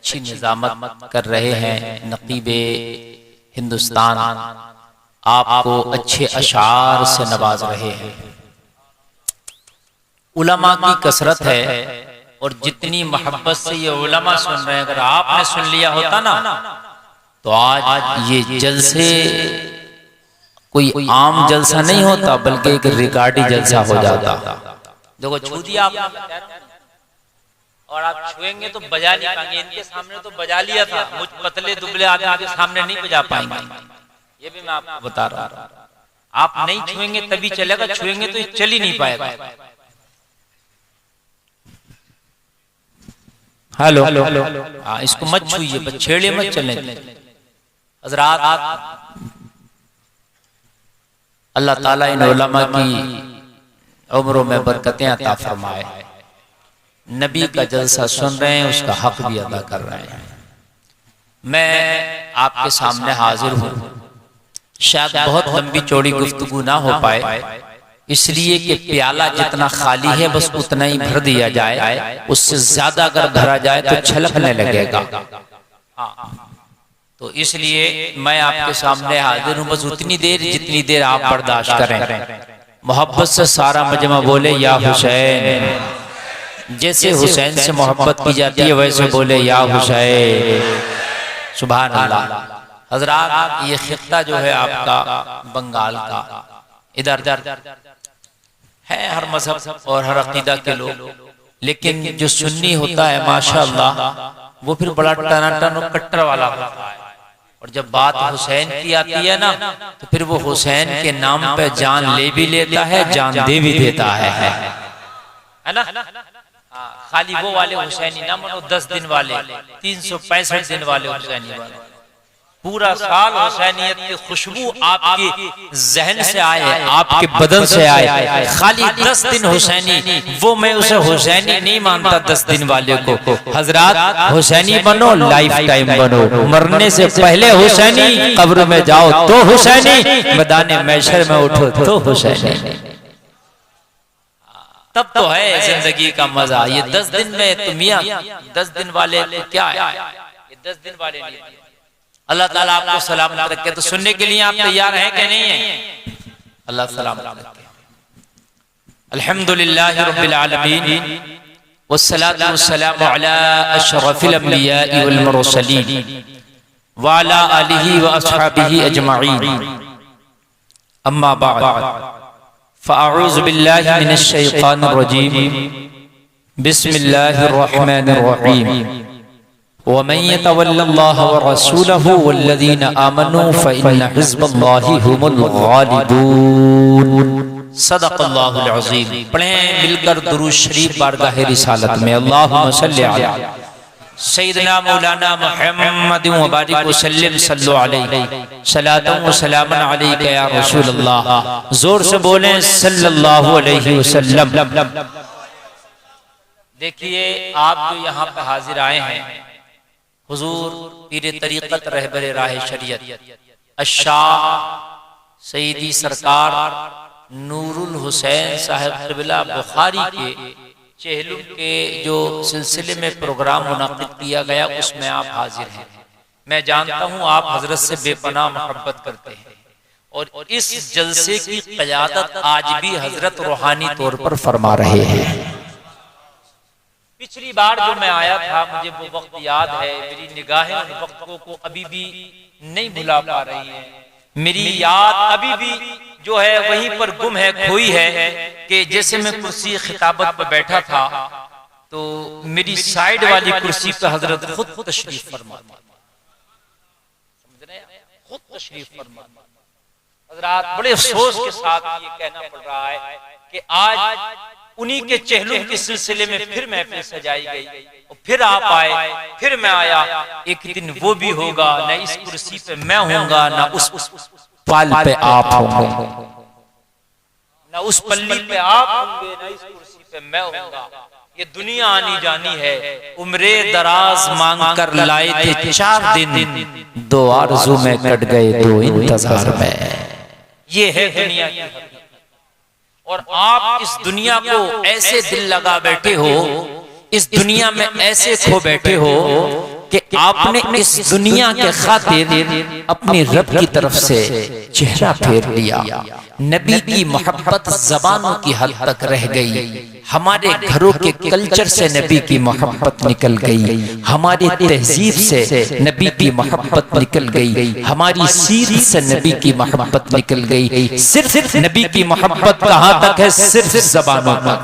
अच्छी निजामत कर रहे हैं। नकीबे हिंदुस्तान आपको अच्छे अशार से नवाज रहे हैं। उलमा की कसरत है और जितनी मोहब्बत से ये उलमा सुन रहे हैं, अगर आपने सुन लिया होता ना तो आज ये जलसे कोई आम जलसा नहीं होता, बल्कि एक रिकॉर्डी जलसा हो जाता। देखो छू दिया आपने और आप छुएंगे तो बजा नहीं पाएंगे। इनके सामने तो बजा लिया था, मुझ पतले दुबले आदमी के सामने नहीं बजा पाएंगे। ये भी मैं आपको बता रहा हूं। आप नहीं छुएंगे तभी चलेगा, छुएंगे तो चल ही नहीं पाएगा। हेलो हाँ, इसको मत छुइए, बस छेड़े मत चलने। हज़रात, अल्लाह ताला इन उलमा की उम्रों में बरकतें अता फरमाए। नबी का जलसा सुन रहे हैं, उसका हक भी अदा कर रहे हैं। मैं आपके सामने हाजिर हूँ। शायद बहुत लंबी चौड़ी गुफ्तगू ना हो पाए, इसलिए कि प्याला जितना खाली है बस उतना ही भर दिया जाए। उससे ज्यादा अगर भरा जाए तो छलकने लगेगा। तो इसलिए मैं आपके सामने हाजिर हूँ, बस उतनी देर जितनी देर आप बर्दाश्त करें। मोहब्बत से सारा मजमा बोले या हुसैन। जैसे हुसैन से मोहब्बत की जाती है वैसे बोले या हुसैन। सुभान अल्लाह। हजरात, ये खित्ता जो है आपका बंगाल का, इधर है हर मजहब और हर अकीदा के लोग, लेकिन जो सुन्नी होता है माशाअल्लाह वो फिर बड़ा टनाटन और कट्टर वाला होता है। और जब बात हुसैन की आती है ना तो फिर वो हुसैन के नाम पे जान ले भी लेता है, जान दे भी देता है ना। खाली वो वाले हुसैनी ना मानो 10 दिन वाले, 365 दिन वाले हुसैनी वाले। पूरा साल हुसैनियत की खुशबू आपके जहन से आए, आपके बदन से आए। खाली 10 दिन हुसैनी, वो मैं उसे हुसैनी नहीं मानता 10 दिन वाले को। हजरात, हुसैनी बनो, लाइफ टाइम बनो। मरने से पहले हुसैनी, कब्र में जाओ तो हुसैनी, मैदान महशर में उठो तो हुसैनी। तब तो है जिंदगी का मजा। ये 10 दिन में तो मियां 10 दिन वाले क्या है, ये 10 दिन वाले नहीं। अल्लाह ताला आपको सलामत रखे। तो सुनने के लिए आप तैयार हैं कि नहीं है? अल्लाह सलामत रखे। अल्हम्दुलिल्लाहि रब्बिल आलमीन वस्सलातु वस्सलामु अला अशरफिल अंबिया'i वल मुरसलीन व अला आलिहि व अस्हाबिहि अजमईन। अम्मा बाद फ़अऊज़ु बिल्लाहि मिनश शैतानिर रजीम। बिस्मिल्लाहिर रहमानिर रहीम। वमन यतवल्लल्लाह व रसूलहु वल्लज़ीना आमनू फ़इन्न हिज़्बल्लाहि हुमुल गालिबून। सदक़ल्लाहुल अज़ीम। पढ़ें मिलकर दुरूद शरीफ बारगाह रिसालत में। अल्लाहुम्मा सल्लि अला सय्यिदना मौलाना मुहम्मद व बारिक व सल्लिम सल्लु अलैहि सलातन व सलामन अलैका या रसूलल्लाह। जोर से बोलें सल्लल्लाहु अलैहि वसल्लम। देखिए, आप जो यहाँ पे हाजिर आए हैं, हुजूर पीरे तरीक़त रहबरे राह शरीयत अशाह सईदी सरकार नूरुल हुसैन साहब क़िबला बुखारी के चहलुम के जो सिलसिले में प्रोग्राम मुनाक़िद किया गया उसमें आप हाजिर हैं। मैं जानता हूँ आप हजरत से बेपनाह मोहब्बत करते हैं और इस जलसे की क़यादत आज भी हजरत रूहानी तौर पर फरमा रहे हैं। पिछली बार जो मैं आया था मुझे वो वक्त याद है, मेरी निगाहें उन वक्तों को अभी भी नहीं भुला पा रही है। मेरी याद अभी भी जो है वहीं पर गुम है, खोई है कि जैसे मैं कुर्सी खिताबत पर बैठा था तो मेरी साइड वाली कुर्सी पर हजरत खुद तशरीफ फरमा, समझ रहे हैं, खुद तशरीफ फरमा। हजरात, बड़े अफसोस के साथ ये कहना पड़ रहा है कि आज उन्हीं के चहलुम के सिलसिले में फिर महफिल सजाई गई और फिर आप आए, फिर मैं आया। एक दिन वो भी होगा, न इस कुर्सी पे मैं होऊंगा, न उस पाल पे आप होंगे, न उस पल्ली पे आप होंगे, न इस कुर्सी पे मैं होऊंगा। ये दुनिया आनी जानी है। उम्रे दराज मांग कर लाए थे 4 दिन, 2 आरज़ू में कट गए 2 इंतजार में। ये है दुनिया की हकीकत। और आप इस दुनिया को ऐसे दिल लगा बैठे हो, इस दुनिया में ऐसे खो बैठे हो कि आपने इस दुनिया के खातिर अपने रब की तरफ से चेहरा फेर लिया। नबी की मोहब्बत ज़बानों की हद तक रह गई, हमारे घरों के कल्चर से नबी की मोहब्बत निकल गई, हमारी तहजीब से नबी की मोहब्बत निकल गई, हमारी सीरत से नबी की मोहब्बत निकल गई। सिर्फ नबी की मोहब्बत कहाँ तक है? सिर्फ ज़बानों तक।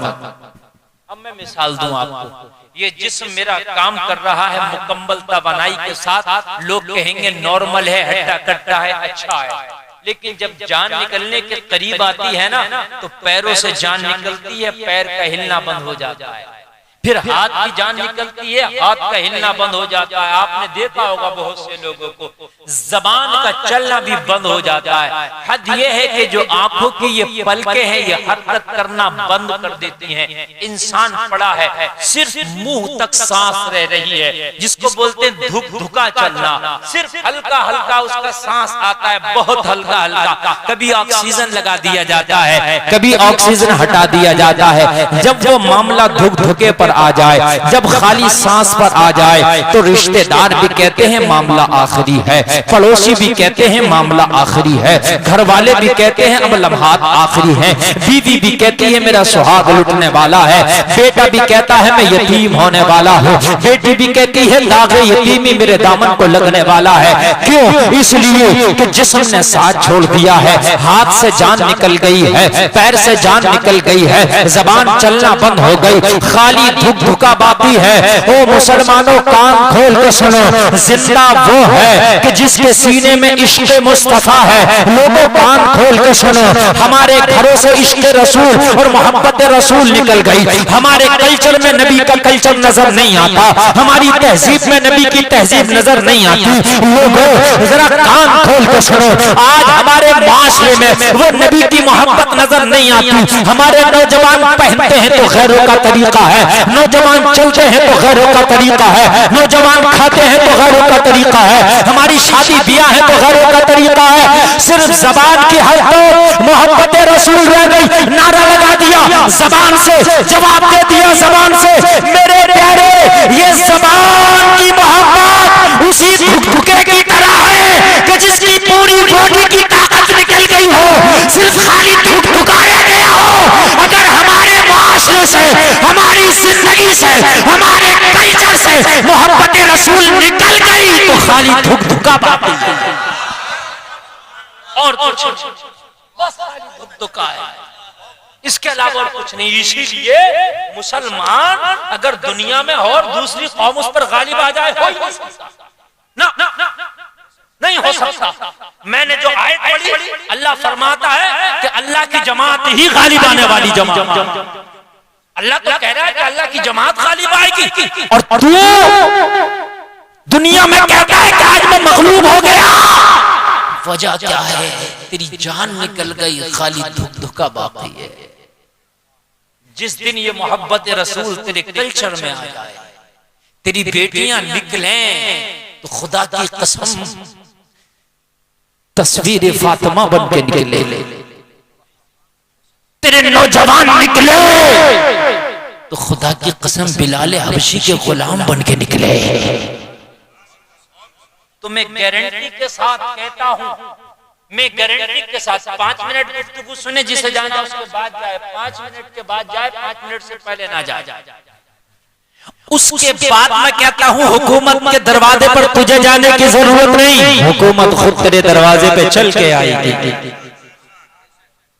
अब मैं मिसाल दूं आपको, ये जिस्म मेरा काम कर रहा है मुकम्मल तवानाई के साथ, लोग कहेंगे नॉर्मल है, हट्टा कट्टा है, अच्छा है, लेकिन जब जान निकलने के करीब आती है ना, तो पैरों से जान निकलती है, पैर का हिलना बंद हो जाता है, फिर हाथ की जान निकलती है, हाथ का हिलना बंद हो जाता है। आपने देखा होगा बहुत से लोगों को जबान का चलना भी बंद हो जाता है। हद ये है कि जो आंखों की ये पलकें हैं ये हरकत करना बंद कर देती हैं। इंसान पड़ा है, सिर्फ मुंह तक सांस रह रही है, जिसको बोलते हैं धुक धुका चलना, सिर्फ हल्का हल्का उसका सांस आता है, बहुत हल्का हल्का। कभी ऑक्सीजन लगा दिया जाता है, कभी ऑक्सीजन हटा दिया जाता है। जब वो मामला धुक धुके पर आ जाए, जब खाली सांस पर आ जाए, तो रिश्तेदार भी कहते हैं मामला आखिरी है, पड़ोसी भी कहते हैं मामला आखिरी है, घर वाले भी कहते हैं अब लम्हात आखिरी हैं, बीवी भी कहती है मेरा सुहाग लुटने वाला है, बेटा भी कहता है मैं यतीम होने वाला हूँ, बेटी भी कहती है दागे यतीमी मेरे दामन को लगने वाला है। क्यों? इसलिए कि जिस्म ने साथ छोड़ दिया है, हाथ से जान निकल गई है, पैर से जान निकल गई है, जबान चलना बंद हो गई, खाली धुक धुका बाकी है। ओ मुसलमानों कान खोल के सुनो, जिंदा वो है कि जिसके सीने में इश्क मुस्तफा है। लोगों कान खोल के सुनो, हमारे घरों से इश्क रसूल और मोहब्बत रसूल निकल गई, हमारे कल्चर में नबी का कल्चर नजर नहीं आता, हमारी तहजीब में नबी की तहजीब नजर नहीं आती। लोगों जरा कान खोल के सुनो, आज हमारे माशरे में वो नबी की मोहब्बत नजर नहीं आती। हमारे नौजवान पहनते हैं तो गैरों का तरीका है, नौजवान चलते हैं तो गैरों का तरीका है, नौजवान खाते हैं तो गैरों का तरीका है, हमारी शादी ब्याह है तो गैरों का तरीका है। सिर्फ जबान की हद तो मोहब्बत रसूल रह गई। नारा लगा दिया जबान से, जवाब दे दिया जबान से। मेरे प्यारे, ये जबान की मोहब्बत उसी धुकधुके की तरह है कि जिसकी पूरी बॉडी की ताकत निकल गई हो, सिर्फ खाली धुकधुकाया गया हो। अगर हमारे माशरे से, हमारी जिंदगी से, हमारे कल्चर से मोहब्बत रसूल निकल गई तो खाली धुक धुका बाकी और कुछ बस खाली धुक धुका है, इसके अलावा और कुछ नहीं। इसीलिए मुसलमान अगर दुनिया में और दूसरी कौम उस पर गालिब आ जाए, हो ना नहीं हो सकता। मैंने जो आयत पढ़ी, अल्लाह फरमाता है कि अल्लाह की जमात ही गालिब आने वाली जमात। अल्लाह तो कह रहा है कि अल्लाह की जमात गालिब आएगी, और तू दुनिया में कहता है कि आज मैं मगलूब हो गया। वजह क्या है? तेरी जान निकल गई, खाली धुक धुका बाकी है। जिस दिन ये मोहब्बत रसूल तेरे कल्चर में आ जाए, तेरी बेटियां निकलें तो खुदा की कसम तस्वीर फातिमा बन के निकले, तेरे नौजवान निकले तो खुदा की कसम बिलाल हबशी के गुलाम बन के निकले। तो मैं गारंटी के साथ कहता हूं, मैं गारंटी के साथ 5 मिनट गुफ्तगू सुने, जिसे जाना उसके बाद जाए, 5 मिनट के बाद जाए, 5 मिनट से पहले ना जाए। उसके बाद मैं कहता हूं हुकूमत के दरवाजे पर तुझे जाने की जरूरत नहीं, हुकूमत खुद तेरे दरवाजे पे चल के आएगी।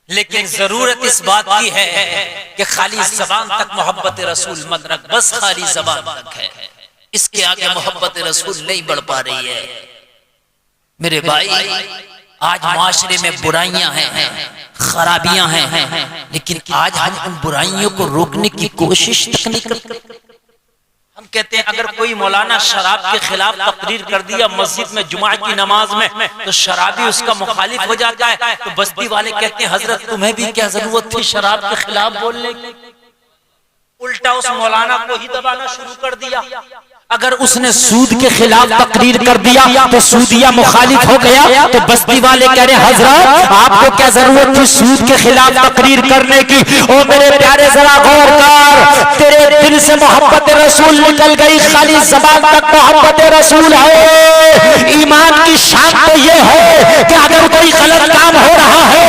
लेकिन जरूरत इस बात की है कि खाली जबान तक मोहब्बत रसूल मत रख, बस खाली जबान तक है, इसके आगे मोहब्बत रसूल नहीं बढ़ पा रही है। मेरे भाई, आज माशरे में बुराइयां हैं, खराबियां हैं, लेकिन आज हम उन बुराइयों को रोकने की कोशिश तक नहीं करते। हम कहते हैं अगर कोई मौलाना शराब के खिलाफ तकरीर कर दिया मस्जिद में जुमा की नमाज में, तो शराबी उसका मुखालिफ हो जाता है। तो बस्ती वाले कहते हैं हजरत तुम्हें भी क्या जरूरत थी शराब के खिलाफ बोलने की? उल्टा उस मौलाना को ही दबाना शुरू कर दिया। अगर उसने सूद के खिलाफ तकरीर कर दिया तो सूदिया मुखालिफ हो गया। तो बस्ती वाले कह रहे हजरत आपको क्या जरूरत थी सूद के खिलाफ तकरीर करने की। ओ मेरे प्यारे जरा गौर कर, तेरे दिल से मोहब्बत रसूल निकल गई, खाली ज़बान तक मोहब्बत रसूल है। ईमान की शान तो ये है कि अगर कोई गलत काम हो रहा है,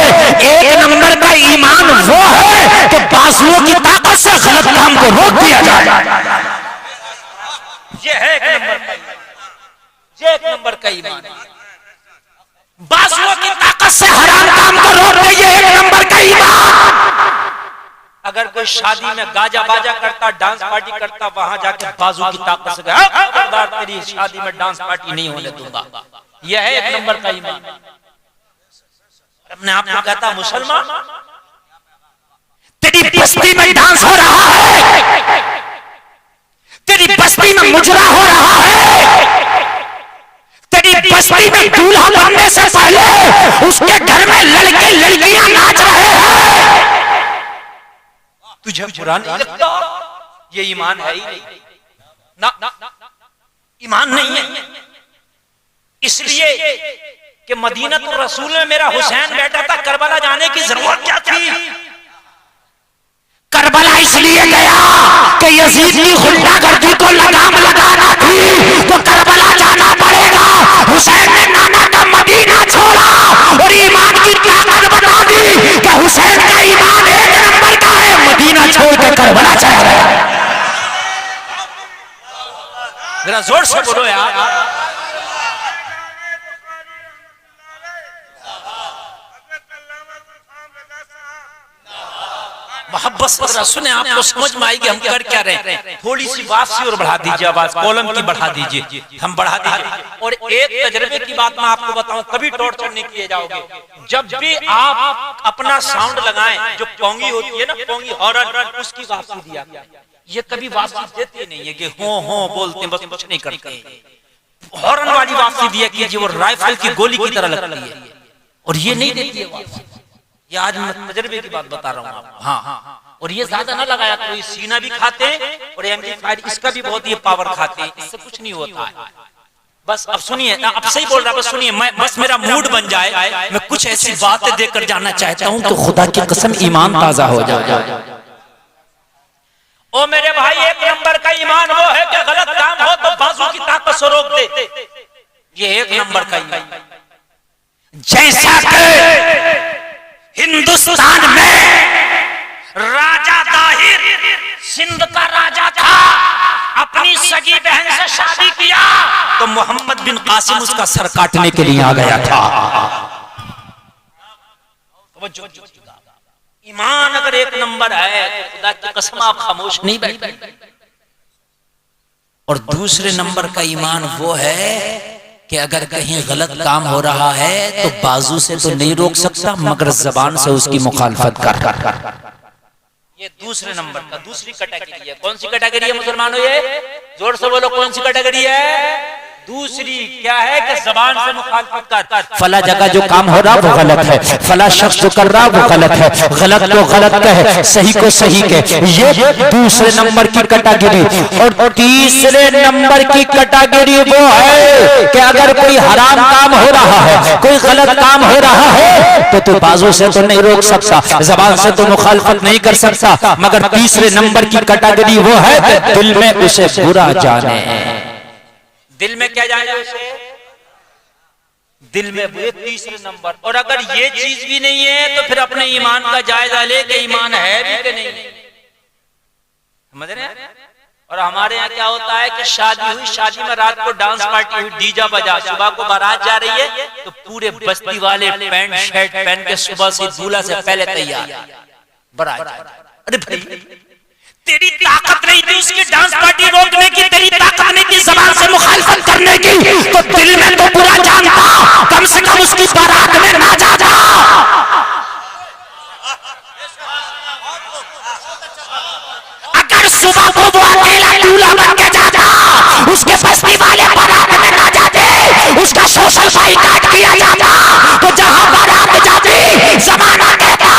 एक नंबर का ईमान वो है कि बाजुओं की ताकत से गलत काम को रोक दिया जाए। ये है एक नंबर का ईमान, ये एक नंबर का ईमान। बाजुओं की ताकत से हराम काम को रोक दे, ये एक नंबर का ईमान। अगर कोई शादी में गाजा बाजा करता, डांस पार्टी करता, वहां जाके बाजू की ताकत से खबरदार तेरी शादी में डांस पार्टी नहीं होने दूंगा, यह है एक नंबर का ईमान। अपने आप को कहता मुसलमान, तेरी बस्ती में डांस हो रहा है, तेरी बस्ती में मुजरा हो रहा है, तेरी बस्ती में दूल्हा बनने से पहले उसके घर में लड़के लड़कियां नाच रहे हैं, तुझे बुरा नहीं लगता? ये ईमान है ही नहीं ना, ईमान नहीं है। इसलिए कि मदीना तो रसूल में मेरा हुसैन बैठा था, करबला जाने की जरूरत क्या थी? करबला इसलिए गया कि यजीद की गुंडागर्दी को लगाम लगाना थी, तो करबला जाना पड़ेगा। हुसैन ने नाना का मदीना छोड़ा और ईमान की ताकत बता दी कि हुसैन का ईमान एक नंबर का है, मदीना छोड़ के करबला चला गया। जरा जोर से बोलो यार। मोहब्बत से सुने, आपको समझ में आएगी हम कर क्या रहे हैं। थोड़ी सी वापसी और बढ़ा दीजिए, आवाज कॉलम की बढ़ा दीजिए, हम बढ़ा दीजिए। और एक तजर्बे की बात मैं आपको बताऊं, कभी टॉर्चर नहीं किए जाओगे। जब भी आप अपना साउंड लगाएं, जो पोंगी होती है ना, पोंगी हॉर्न, उसकी वापसी दिया। ये कभी वापसी देती नहीं है कि हो बोलते हैं, बस कुछ नहीं करते। हॉर्न वाली वापसी दिया कीजिए, वो राइफल की गोली की तरह लगती है, और ये नहीं देती है वापसी। ये आज मैं तजर्बे की बात बता रहा हूँ आपको। हाँ, और ये ज्यादा ना लगाया, कोई सीना भी खाते हैं और एम्पलीफायर इसका भी बहुत ये पावर खाते हैं, इससे कुछ नहीं होता है। बस अब सुनिए, अब सही बोल रहा, बस सुनिए, मैं बस मेरा मूड बन जाए, मैं कुछ ऐसी बातें देकर जाना चाहता हूँ तो खुदा की कसम ईमान ताजा हो जाए। ओ मेरे भाई, एक नंबर का ईमान वो है कि गलत काम हो तो बाजू की ताकत से रोक दे, ये एक नंबर का ईमान। जैसा कि हिंदुस्तान में राजा दाहिर सिंध का राजा था, अपनी सगी बहन से शादी किया तो मोहम्मद बिन कासिम उसका सर काटने के लिए आ गया था। ईमान अगर एक नंबर है तो खुदा की कसम आप खामोश नहीं बैठे। और दूसरे नंबर का ईमान वो है कि अगर कहीं गलत काम हो रहा है तो बाजू से तो नहीं रोक सकता, मगर जबान से उसकी मुखालफत कर। ये दूसरे नंबर का, दूसरी कैटेगरी है। कौन सी कैटेगरी है मुसलमानों? ये जोर से बोलो, कौन सी कैटेगरी है? दूसरी क्या है कि जबान से मुखालफत कर। फला जगह जो काम हो रहा वो गलत है, फला शख्स जो कर रहा वो गलत है, गलत को गलत कहे, सही को सही कहे, ये दूसरे नंबर की कैटेगरी। और तीसरे नंबर की कैटेगरी वो है कि अगर कोई हराम काम हो रहा है, कोई गलत काम हो रहा है तो तू बाजू से तो नहीं रोक सकता, जबान से तो मुखालफत नहीं कर सकता, मगर तीसरे नंबर की कैटेगरी वो है कि दिल में उसे बुरा जाने। दिल में क्या जाने उसे? दिल में बुरे, तीसरे नंबर। और अगर ये चीज भी नहीं है तो फिर अपने ईमान का जायजा ले कि ईमान है भी कि नहीं, समझ रहे हैं? और हमारे यहाँ क्या होता है कि शादी हुई, शादी में रात को डांस पार्टी हुई, डीजा बजा, सुबह को बारात जा रही है तो पूरे बस्ती वाले पैंट शर्ट पहन के सुबह से दूल्हा से पहले तैयार बारात। अरे भाई, तेरी ताकत नहीं थी उसकी डांस पार्टी रोकने की, तेरी ताकत नहीं थी जबान से मुखालफत करने की, तो दिल में तो बुरा जानता, कम से कम उसकी बारात में ना जा। अगर सुबह को वो अकेला दूल्हा बन के जाता, उसके बस्ती वाले बारात में ना जाते, उसका सोशल बाइकाट किया जाता, तो जहां बारात जाती जमाना कहता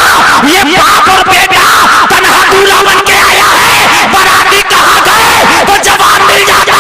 ये बाप और बेटा तन्हा दूल्हा बन के आया है, बाराती कहां गए, तो जवाब मिल जाता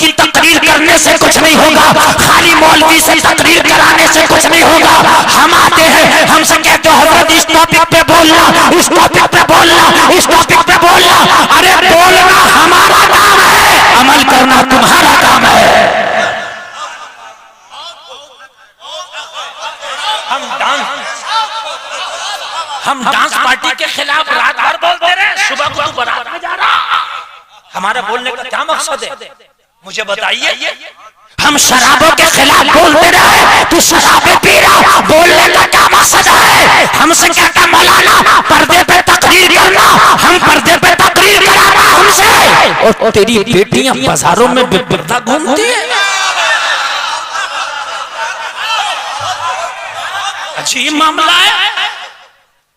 की तकरीर करने से कुछ नहीं होगा, खाली मौलवी से तकरीर कराने से कुछ नहीं होगा। हम आते हैं, हमसे कहते हो हजरत इस टॉपिक पे बोलना, इस टॉपिक पे बोलना, इस टॉपिक पे बोलना। अरे बोलना हमारा काम है, अमल करना तुम्हारा काम है। हम डांस पार्टी के खिलाफ रात भर बोलते रहे, सुबह को तू बारात में जा रहा। हमारा बोलने का क्या मकसद है मुझे बताइए। हम शराबों के खिलाफ बोलते रहे, तू शराबें पी रहा, बोलने का क्या मकसद है? हमसे कहता मौलाना पर्दे पे तकरीर करना, हम पर्दे पे तकरीर कराना हमसे, और तेरी बेटियां बाजारों में बेपर्दा घूमती है। अजीब मामला है।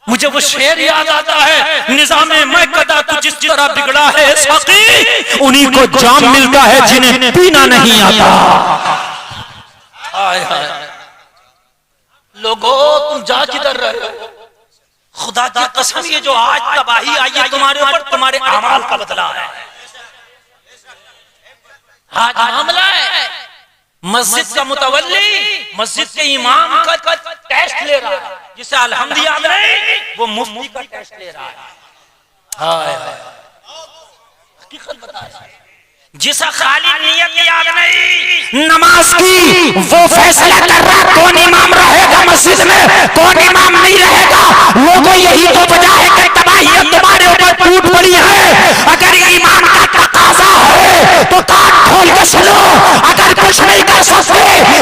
मुझे वो शेर याद आता है, निजामे मैं कदा तू जिस तरह बिगड़ा है साकी, उन्हीं को जाम मिलता है जिन्हें पीना नहीं आता। हाय हाय लोगों, तुम जा किधर रहे हो? खुदा की कसम, ये जो आज तबाही आई है तुम्हारे ऊपर, तुम्हारे अमाल का बदला है। आज मामला है, मस्जिद का मुतवल्ली मस्जिद के इमाम का टेस्ट ले रहा है, जिसे अलहम्द याद नहीं, वो मुफ्ती का टेस्ट ले रहा है। हकीकत बता रहा है, जिसे खाली नियत याद नहीं, नमाज की वो फैसला कर रहा कौन इमाम रहेगा मस्जिद में, कौन इमाम नहीं रहेगा। लोगों यही तो वजह है कि तबाही तुम्हारे ऊपर टूट पड़ी है। अगर ईमान का तकाजा है तो कान खोल के सुनो, अगर कुछ नहीं कर सकते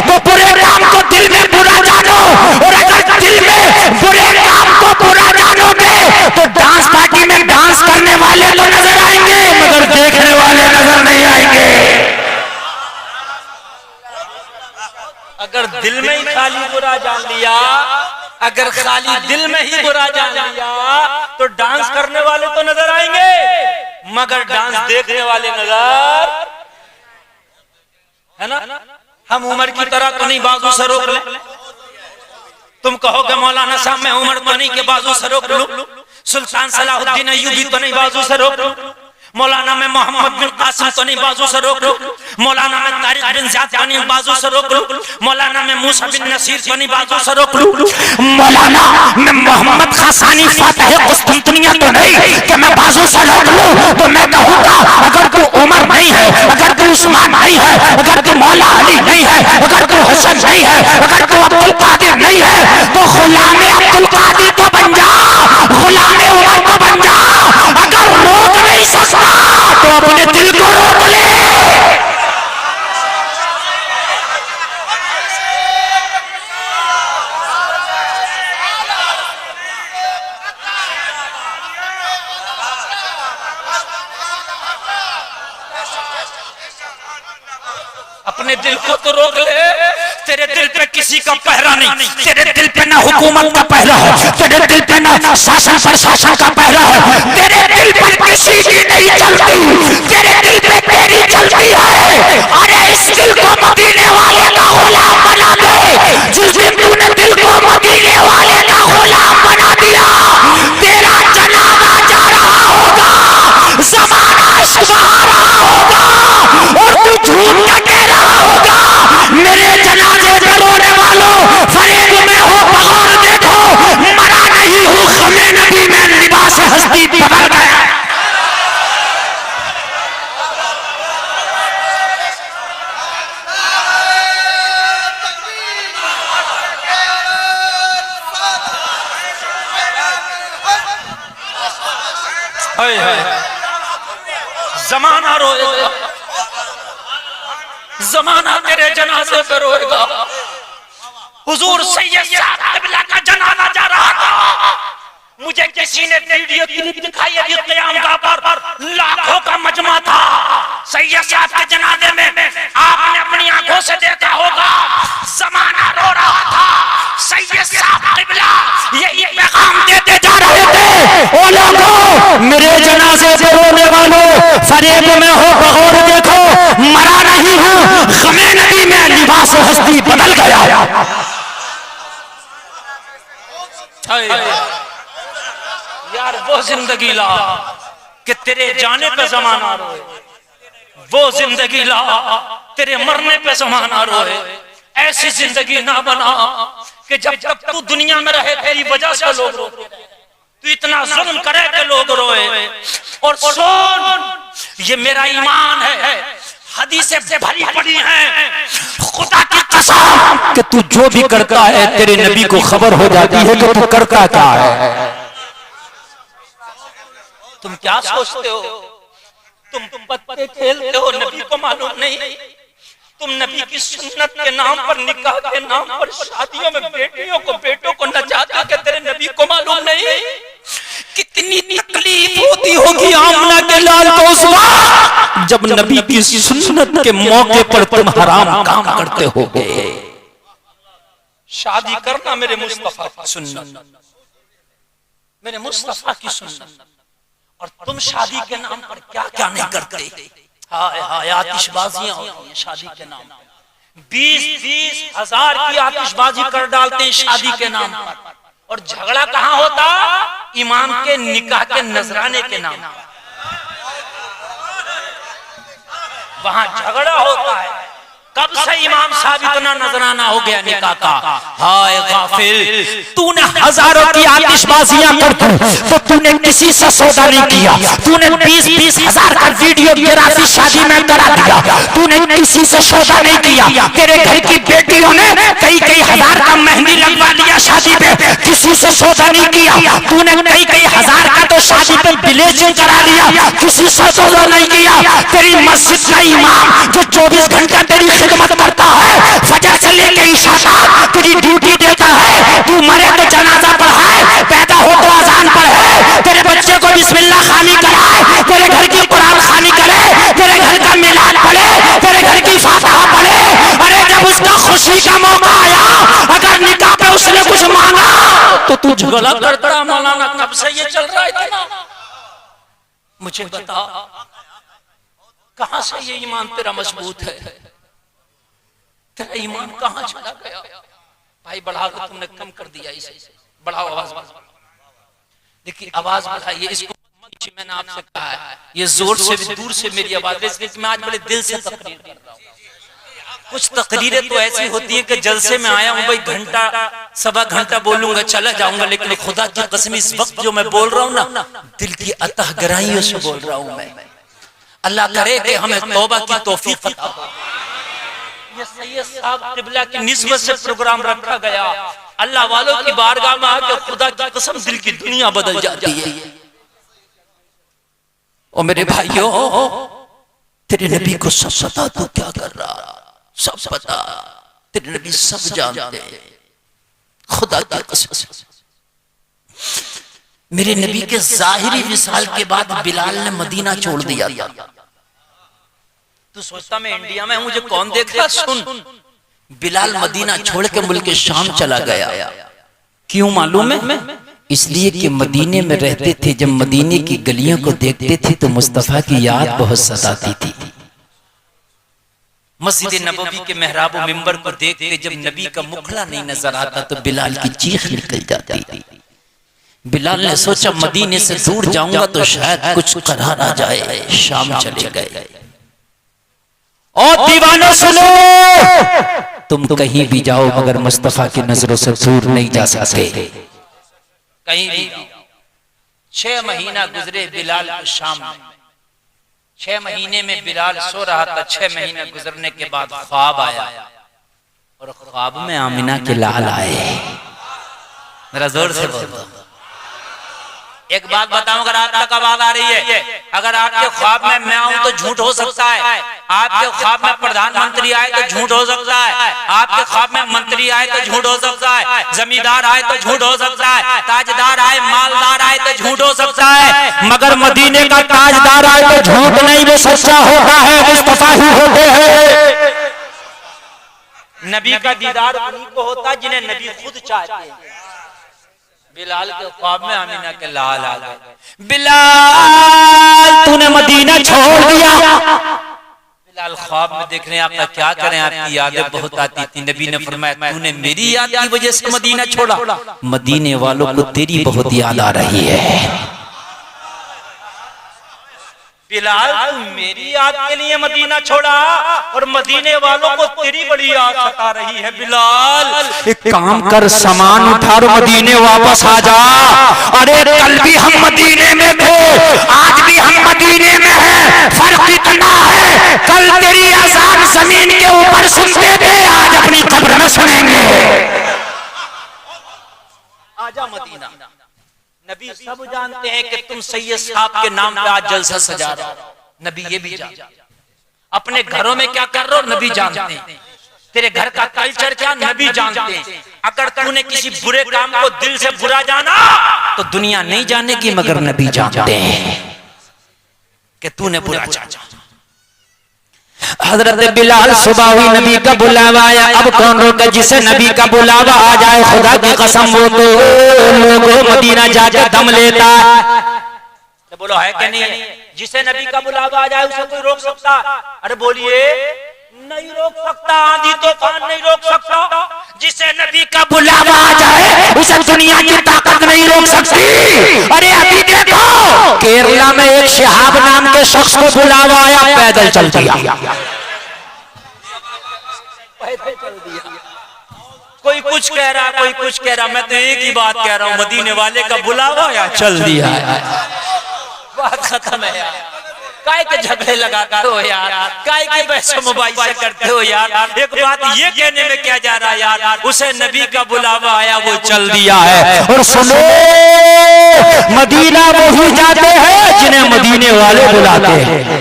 तो बुरे काम को दिल में बुरा जानो, और अगर दिल में बुरे काम को बुरा जानोगे तो डांस पार्टी में डांस करने वाले तो नजर आएंगे मगर देखने वाले नजर नहीं आएंगे। अगर दिल में ही खाली बुरा जान लिया, अगर खाली दिल में ही बुरा जान लिया तो डांस करने वाले तो नजर आएंगे मगर डांस देखने वाले नजर, है ना। हम उमर की तरह तो नहीं बाजू से रोक ले, तुम कहोगे मौलाना साहब मैं उमर तो नहीं के बाजू से रोक लूं, सुल्तान सलाहुद्दीन अय्यूबी तो नहीं बाजू से रोक लूं, मौलाना मैं मोहम्मद बिन कासिम तो नहीं बाजू से रोक लूं, मौलाना मैं तारिक बिन ज़ियाद तो नहीं बाजू से रोक लूं, मौलाना मैं मूसा बिन नसीर तो नहीं बाजू से रोक लूं, मौलाना मैं मोहम्मद खासानी फातिह कुस्तुंतनिया तो नहीं कि मैं बाजू से रोक लूं। तो मैं कहूँगा अगर तू उमर नहीं है, अगर तू उस्मान नहीं है, अगर तू मौला अली नहीं है, अगर तू हसन नहीं है, अगर तू अब्दुल कादिर नहीं है, तो गुलाम अब्दुल कादिर तो बन जा, गुलाम उमर तो बन जा। अगर रोक नहीं सकता तो अपने दिल को रोक ले। अपने दिल को तो रोक ले, तेरे दिल पे किसी का पहरा नहीं, तेरे दिल पे ना हुकूमत का पहरा है, तेरे दिल पे ना शासन प्रशासन का पहरा है, तेरे दिल पर किसी की नहीं चलती, तेरे दिल पे तेरी चलती है। अरे इस दिल को मदीने वाले का गुलाम बना दे। जिस दिन तूने दिल को मदीने वाले का गुलाम बना दिया, तेरा जनाजा जा रहा होगा, ज़माना इश्क बहा रहा होगा, और तू झूठ का कह रहा होगा। मेरे जनाजे पे रोने वालों, फरेब में हो बगौर देखो, मरा नहीं हूँ ख़मे नबी में लिबास हस्ती बदल गया। जमाना रोएगा, जमाना तेरे जनाजे पे रोएगा। हुजूर सैयद साहब क़िबला का जनाजा जा रहा था, मुझे किसी ने वीडियो क्लिप दिखाई, अभी क़यामगाह पर लाखों का मजमा था। सैयद साहब के जनाजे में आपने अपनी आंखों से देखा होगा, जमाना रो रहा था। सैयद साहब क़िबला यही पैगाम देते जा रहे थे, ओ लोगों मेरे जनाजे पे रोने वालों, फरेब में हो बगौर देखो, मरा नहीं हूँ ख़मे नबी में लिबास हस्ती बदल गया। यार वो जिंदगी ला कि तेरे जाने पे जमाना रोए, वो जिंदगी ला तेरे मरने पे ज़माना रोए। ऐसी जिंदगी ना बना कि जब तक तू दुनिया में रहे तेरी वजह से लोग रोते रहे। तू इतना जुल्म करे कि लोग रोए। और सुन, ये मेरा ईमान है, हदीसें भरी पड़ी हैं, खुदा की कसम कि तू जो भी करता है तेरे नबी को खबर हो जाती है कि तू करता क्या है। तुम क्या सोचते हो? तुम पत्ते खेलते हो, नबी को मालूम नहीं। तुम नबी की सुन्नत के नाम पर, निकाह के नाम पर शादियों में बेटियों को बेटों को नचाते के तेरे नबी को मालूम नहीं। कितनी तकलीफ होती होगी आमना के लाल को उस वक्त जब नबी की सुन्नत के मौके पर तुम हराम काम करते होगे। शादी करना मेरे मुस्तफा की सुन्नत, मेरे मुस्तफा की सुन्नत, और तुम शादी के नाम पर क्या क्या नहीं करते। हाय हाय, आतिशबाजियां होती हैं शादी के नाम पर। 20-20 हजार की आतिशबाजी कर डालते हैं शादी के नाम पर। और झगड़ा कहाँ होता? इमाम के निकाह के नजराने के नाम पर, वहां झगड़ा होता है। कब से इमाम साहब इतना नजराना हो गया निकाह का? हाय गाफिल, तूने हजारों की आतिशबाजियां कर दी तो तूने किसी से सौदा नहीं किया। तूने 20-20 हजार का वीडियो गिराती शादी में करा दिया। तूने किसी से सौदा नहीं किया। तेरे घर की बेटियों ने कई हजार का मेहंदी लगवा लिया शादी पे, किसी से सौदा नहीं किया। तूने कई हजार का तो शादी पे ब्लीचिंग करा लिया, किसी से सौदा नहीं किया। तेरी मस्जिद का इमाम जो 24 घंटा तेरी खिदमत करता है, फजर से लेकर इशा तक तेरी ड्यूटी देता है। तू मरे तो जनाजा पढ़ाए, पैदा हो तो अजान पढ़े, तेरे बच्चे को बिस्मिल्लाह खानी कराए, तेरे घर की कुरान खानी करे, तेरे घर का मिलाद पढ़े, तेरे घर की फातिहा पढ़े। अरे जब उसका खुशी का मौका आया, अगर निकाह पे उसने कुछ मांगा तो तू झगड़ा करता। मौलाना कब से ये चल रहा है ना? मुझे बता, कहां से ये ईमान तेरा मजबूत है? तेरा ईमान कहां चला गया? भाई बढ़ा के तुमने कम कर दिया इसे, बढ़ाओ आवाज। देखिए आवाज बढ़ाइए इसको। मैंने आपसे कहा है ये जोर से भी दूर से मेरी आवाज है, इसलिए मैं आज बड़े दिल से तकरीर कर रहा हूं। कुछ तकरीरें तो ऐसी होती है कि जलसे में आया हूं भाई, घंटा सवा घंटा बोलूंगा चला जाऊंगा, लेकिन खुदा की कसम इस वक्त जो मैं बोल रहा हूं ना, दिल की अतः गहराइयों से बोल रहा हूं मैं। अल्लाह करे कि हमें तौबा की तौफीक अता हो। ये सैयद साहब किबला की निस्बत से प्रोग्राम रखा गया। अल्लाह वालों की बारगाह में आके खुदा की कसम दिल की दुनिया बदल जाती है। और मेरे भाइयों, तेरे नबी को सब पता तू क्या कर रहा, सब पता। तेरे नबी सब जानते हैं, खुदा की कसम। मेरे नबी के जाहिरी विसाल के बाद बिलाल ने मदीना छोड़ दिया था। तू सोचता मैं इंडिया में हूं, मुझे कौन देख रहा? सुन, बिलाल मदीना छोड़ के मुल्क शाम चला गया। क्यों मालूम है? इसलिए कि मदीने में रहते थे, जब मदीने की गलियों को देखते थे तो मुस्तफा की याद बहुत सताती थी। मस्जिद नबवी के मेहराब और मिंबर को देख के जब नबी का मुखड़ा नहीं नजर आता तो बिलाल की चीख निकल जाती थी। बिलाल ने सोचा मदीने से दूर जाऊंगा तो शायद कुछ करा ना जाए। शाम चले गए। और दीवाने सुनो, तुम कहीं भी जाओ मगर मुस्तफा की नजरों से दूर नहीं जा सकते कहीं भी। 6 महीना गुजरे बिलाल को शाम में। 6 महीने में बिलाल सो रहा था। 6 महीने गुजरने के बाद ख्वाब आया, और ख्वाब में आमिना के लाल आए। मेरा जोर से बोल। एक बात बताऊं, अगर आप तक आवाज आ रही है, अगर आपके ख्वाब में मैं आऊं तो झूठ हो सकता है। आपके ख्वाब में प्रधानमंत्री आए तो झूठ हो सकता है। आपके ख्वाब में मंत्री आए तो झूठ हो सकता है। जमींदार आए तो झूठ हो सकता है। ताजदार आए, मालदार आए तो झूठ हो सकता है। मगर मदीने का ताजदार आए तो झूठ नहीं, वो सच्चा होता है, मुस्तफा ही होते हैं। नबी का दीदार उन्हीं को होता है जिन्हें नबी खुद चाहते हैं। बिलाल के ख्वाब में आमिना के लाल आ गए। बिलाल तूने मदीना छोड़ दिया। बिलाल ख्वाब में देख रहे हैं, आपका क्या करें, आपकी यादें बहुत आती थी। नबी ने फरमाया तूने मेरी याद की वजह से मदीना छोड़ा। मदीने वालों को तेरी बहुत याद आ रही है। बिलाल तू मेरी याद के लिए मदीना छोड़ा और मदीने वालों को तेरी बड़ी याद सता रही है बिलाल। एक काम कर, सामान उठा और मदीने वापस आ जा। अरे कल भी हम मदीने में थे, आज भी हम मदीने में हैं, फर्क इतना है कल तेरी अज़ान जमीन के ऊपर सुनते थे, आज अपनी कब्र में सुनेंगे। आजा मदीना। नबी सब जानते हैं कि तुम सैयद साहब के नाम पे आज जलसा सजा रहे हो, नबी ये भी जानते। अपने घरों में क्या कर रहे हो नबी जानते हैं, तेरे घर का कल्चर क्या नबी जानते हैं। अगर तूने किसी बुरे काम को दिल से बुरा जाना तो दुनिया नहीं जानेगी, मगर नबी जानते हैं कि तूने बुरा जाना। हजरत बिलाल सुबह हुई, नबी का बुलावा आया। अब कौन रोके जिसे नबी का बुलावा आ जाए, खुदा की कसम वो तो लोगों मदीना जाकर दम लेता है। तो बोलो है कि नहीं? जिसे नबी का बुलावा आ जाए उसे कोई रोक सकता? अरे बोलिए, नहीं रोक सकता। आंधी तूफान नहीं रोक सकता। जिसे नबी का बुलावा आ जाए उसे दुनिया की ताकत नहीं रोक सकती। अरे अभी देखो केरला में एक शहाब नाम के शख्स को बुलावा आया, पैदल चल दिया। कोई कुछ कह रहा, कोई कुछ कह रहा, मैं तो एक ही बात कह रहा हूँ, मदीने वाले का बुलावा आया चल दिया। बात खत्म है यार। काय के झगड़े लगाते हो यार, काय के बहस मोबाइल से करते हो यार। एक बात ये कहने में क्या जा रहा है यार, उसे नबी का बुलावा आया वो चल दिया है। और सुनो, मदीना वो ही जाते हैं जिन्हें मदीने वाले बुलाते हैं।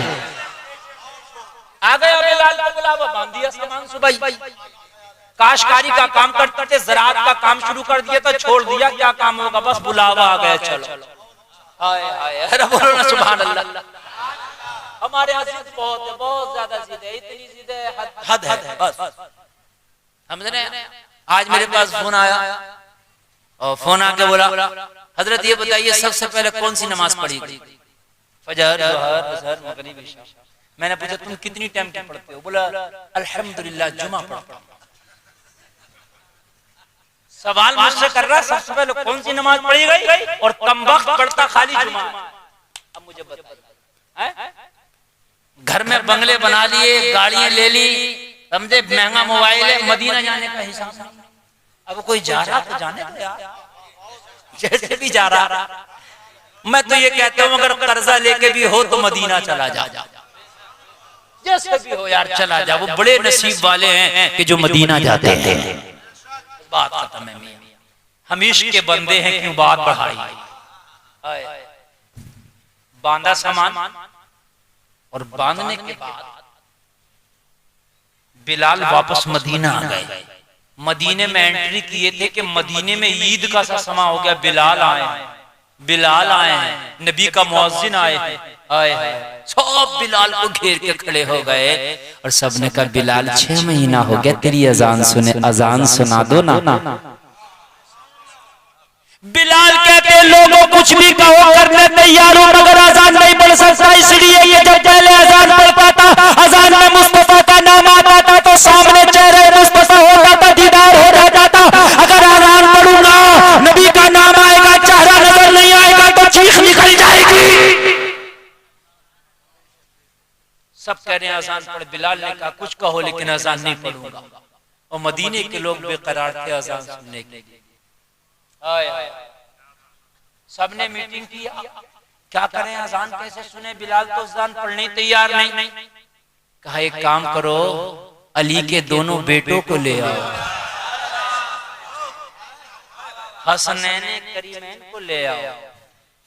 आ गया बिलाल का बुलावा, बांध दिया सामान सुबह। काशकारी का काम करते थे, ज़राअत का काम शुरू कर दिया था, छोड़ दिया। क्या काम होगा, बस बुलावा आ गया चलो। हाय हाय, अरे बोलो ना सुभान अल्लाह। हमारे यहाँ जिद बहुत है, बहुत ज्यादा जिद है, इतनी जिद है हद है बस। समझ रहे हैं? आज मेरे पास फोन आया और फोन आके बोला, हजरत ये बताइए सबसे पहले कौन सी नमाज पढ़ी थी? फजर, ज़ोहर, असर, मगरिब, इशा। मैंने पूछा तुम कितनी टाइम की पढ़ते हो? बोला अल्हम्दुलिल्लाह जुमा पढ़ता हूं। सवाल मुझसे कर रहा सबसे पहले कौन सी नमाज पढ़ी गई, और कमबख्त पढ़ता खाली जुमा। अब मुझे बता, घर में बंगले बना लिए, गाड़ियां ले ली, समझे, महंगा मोबाइल है, मदीना जाने का हिसाब नहीं। अब कोई जा रहा तो जाने दो यार, जैसे भी जा रहा। मैं तो ये कहता हूँ अगर कर्जा लेके भी हो तो मदीना चला जा, जैसे भी हो यार चला जा। वो बड़े नसीब वाले हैं कि जो मदीना जाते हैं। बात खत्म है मियां, हम इश्क के बंदे हैं, क्यों बात बढ़ाई। बांधा सामान, और बांधने के बाद बिलाल वापस मदीना आ गए। मदीने में एंट्री किए थे कि मदीने में ईद का सा समा हो गया। बिलाल आए हैं, नबी का मुअज्जिन आए, सब बिलाल को घेर के खड़े हो गए और सबने कहा बिलाल 6 महीना हो गया तेरी अजान सुने, अजान सुना दो ना। बिलाल कहते लोगों कुछ भी कहो करने तैयार हो, मगर अजान नहीं पढ़ सकता। इसलिए ये जब पहले अजान पढ़ता था, अजान में मुस्तफा का नाम आता था तो सामने चेहरे मुस्तफा होता था, दीदार हो जाता था। अगर अजान पढ़ूंगा, नबी का नाम आएगा, चेहरा नजर नहीं आएगा तो चीख निकल जाएगी। सब कह रहे हैं अजान पढ़। बिलाल ने कहा कुछ कहो लेकिन अजान नहीं पढ़ूंगा। और मदीने के लोग बेकरार थे अजान सुनने के लिए। सबने मीटिंग की, क्या करें, अजान कैसे सुने? बिलाल तो अजान पढ़ने तैयार नहीं। कहा एक काम करो, अली के दोनों बेटों को ले आओ, हसनैन करीमैन को ले आओ,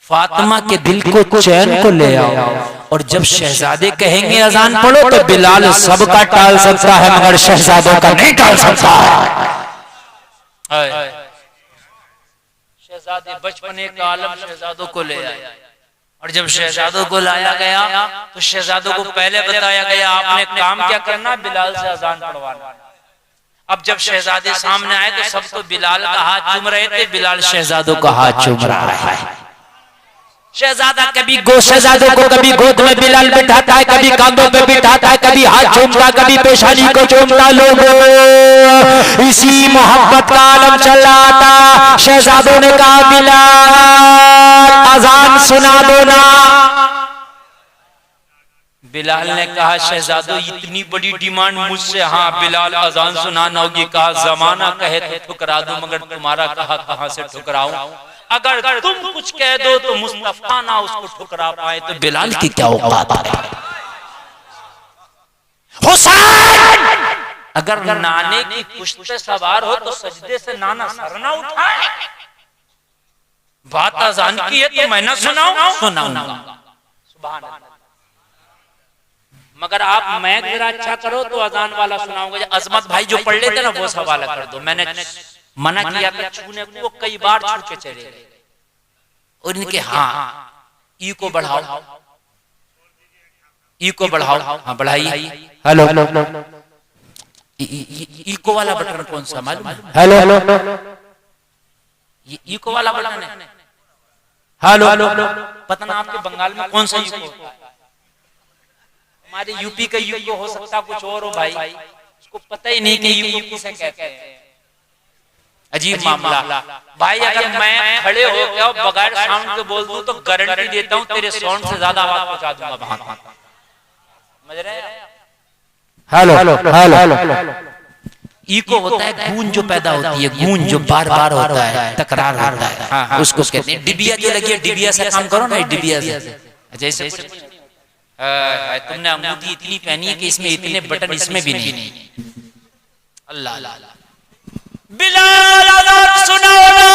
फातिमा के दिल को चैन को ले आओ। और जब शहजादे कहेंगे अजान पढ़ो तो बिलाल सबका टाल सकता है मगर शहजादों का नहीं टाल सकता। शहजादे बचपने का आलम शहजादों को ले आए, और जब शहजादों को लाया गया तो शहजादों को पहले बताया गया आपने काम क्या करना, बिलाल से अजान पढ़वाना। अब जब शहजादे सामने आए तो सब तो बिलाल का हाथ चूम रहे थे, बिलाल शहजादों का हाथ चूम रहा है। शहजादा कभी शहजादों को कभी गोद में बिलाल बिठाता है, कभी कांधों पे बिठाता है, कभी हाथ चूमता, कभी पेशानी को चूमता। लोगों इसी मोहब्बत का आलम चला था। शहजादों ने कहा बिलाल अजान सुना दो ना। बिलाल ने कहा शहजादो इतनी बड़ी डिमांड मुझसे? हाँ बिलाल अजान सुनाना होगी। कहा जमाना कहे तो ठुकरा दूं, मगर तुम्हारा कहा कहां से ठुकराऊं? अगर तुम कुछ कह दो तो मुस्तफा ना उसको ठुकरा पाए तो बिलाल की क्या औकात है? हुसैन अगर नाने की पुश्त पे सवार हो तो सजदे से नाना सर ना उठाए। बात अजान की है तो मैं ना सुनाऊं? सुनाऊंगा। सुभान अल्लाह। मगर आप मैं जरा अच्छा करो तो अजान वाला सुनाऊंगा। अजमत भाई जो पढ़ लेते ना वो सवाल कर दो। मैंने मना किया था छूने को, कई बार छू के चले गए। और इनके हाँ ई को बढ़ाओ, ई को बढ़ाओ। हाँ बढ़ाइए। हेलो ई को वाला बटन कौन सा मालूम है? हेलो ये ई को वाला बटन है। हेलो पता ना आपके बंगाल में कौन सा यूको होता है? हमारे यूपी का यूको हो सकता कुछ और हो भाई, उसको पता ही नहीं कि यूको किसे कहते हैं। अजीब मामला भाई। अगर मैं खड़े हो गया बगैर साउंड के बोल दूं तो गारंटी देता हूं तेरे साउंड से ज्यादा आवाज पहुंचा दूंगा वहां। समझ रहे हैं? हेलो इको होता है गूंज जो पैदा होती है, गूंज जो बार बार होता है, तकरार होता है, उसको कहते हैं। डिबिया जो लगी है, डिबिया से काम करो ना, डिबिया से। जैसे तुमने अंगूठी इतनी पहनी है कि इसमें इतने बटन इसमें भी नहीं। अल्लाह बिलाल सुनाओ ना।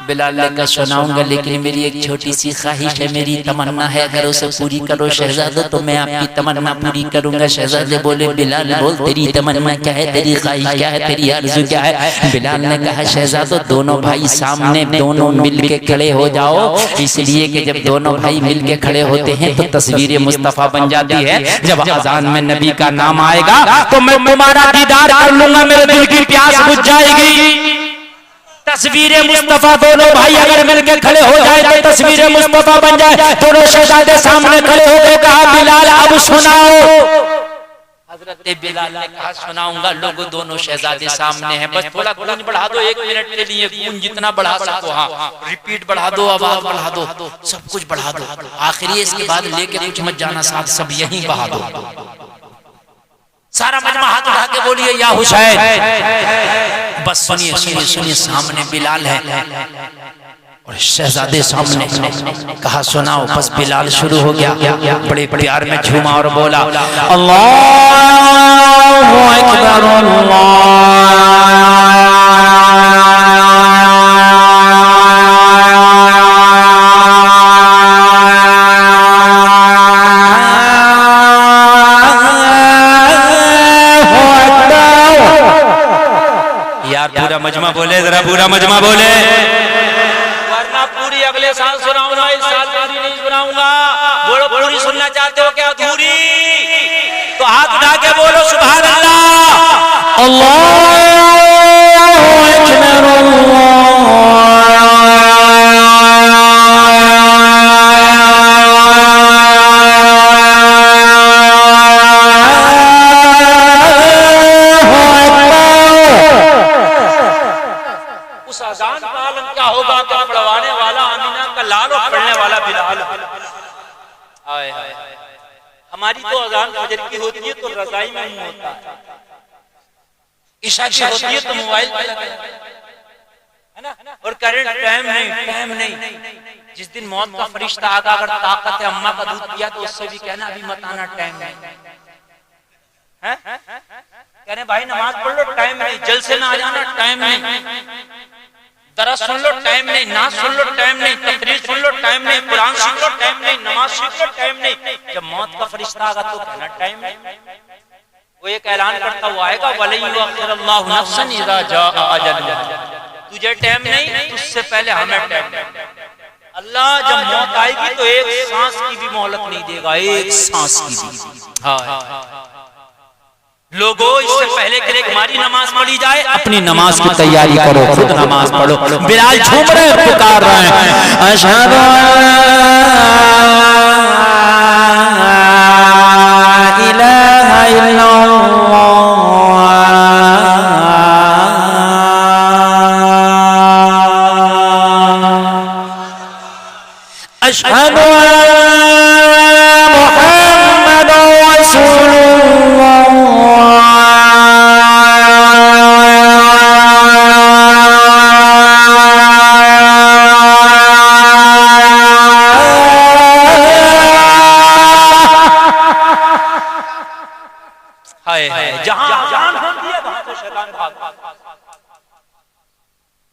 बिलाल ने कहा सुनाऊंगा, लेकिन मेरी एक छोटी सी ख्वाहिश है, मेरी तमन्ना है, अगर उसे पूरी करो शहजादे तो मैं आपकी तमन्ना पूरी करूंगा। शहजादे बोले बिलाल बोल तेरी तमन्ना क्या है, तेरी ख्वाहिश क्या है, तेरी आरज़ू क्या है? बिलाल ने कहा शहजादो दोनों भाई सामने दोनों मिल के खड़े हो जाओ, इसलिए कि जब दोनों भाई मिल के खड़े होते हैं तो तस्वीर मुस्तफ़ा बन जाती है। जब अजान में नबी का नाम आएगा तो मैं तुम्हारा दीदार कर लूंगा, मेरे दिल की प्यास बुझ जाएगी। तस्वीर मुस्तफा दोनों भाई अगर मिलकर खड़े हो जाए तो तस्वीर मुस्तफा बन जाए। दोनों शहजादे सामने खड़े हो गए। कहा बिलाल अब सुनाओ। हजरत बिलाल ने कहा सुनाऊंगा। लोग दोनों शहजादे सामने हैं, बस थोड़ा गूंज बढ़ा दो 1 मिनट के लिए, गूंज जितना बढ़ा सको। हाँ रिपीट बढ़ा दो, आवाज बढ़ा दो, सब कुछ बढ़ा दो। आखिरी इसके बाद लेके कुछ मत जाना साथ, सब यहीं बहा दो। सारा मजमा हाथ उठा के बोलिए या हुसैन। बस सुनिए सुनिए सुनिए, सामने बिलाल है और शहजादे सामने। कहा सुनाओ। बस बिलाल शुरू हो गया, बड़े प्यार में झूमा और बोला अल्लाहु अकबर पूरा मजमा बोले, जरा पूरा मजमा बोले, वरना पूरी अगले साल सुनाऊंगा, इस साल पूरी नहीं सुनाऊंगा। बोलो पूरी सुनना चाहते हो क्या अधूरी? तो हाथ उठा के बोलो सुभान अल्लाह। अल्लाहु अकबर हमारी तो अजान फजर की होती है तो रजाई में मुंह होता है, इशा की होती है तो मोबाइल पे लगा है ना, और करंट टाइम नहीं। जिस दिन मौत का फरिश्ता आगा अगर ताकत है अम्मा का दूध पिया तो उससे भी कहना अभी मत आना, टाइम नहीं है। कहने भाई नमाज पढ़ लो, टाइम नहीं। जलसे में आ जाना, टाइम नहीं। दरस सुन लो, टाइम नहीं। नाच सुन लो, टाइम नहीं। तकरीर सुन लो, टाइम नहीं। कुरान सीख लो, टाइम नहीं। नमाज सीख लो, टाइम नहीं। जब मौत का फरिश्ता आगा तो कहना टाइम नहीं। वो एक ऐलान करता हुआ आएगा वली युअख्खिरुल्लाहु नफ्सन इज़ा जाअ अजलुहा। तुझे टाइम नहीं, तुझसे पहले हमें टाइम नहीं। अल्लाह जब मौत आएगी तो एक सांस की भी मोहलत नहीं देगा, एक सांस की भी। हाँ लोगों, इससे पहले कि हमारी नमाज पढ़ी जाए अपनी नमाज की तैयारी करो, खुद नमाज पढ़ो। बिलाल झूम रहे हैं, पुकार रहे हैं अशहदु अल्ला इलाहा इल्लल्लाह अशहदु अन्ना मुहम्मदुर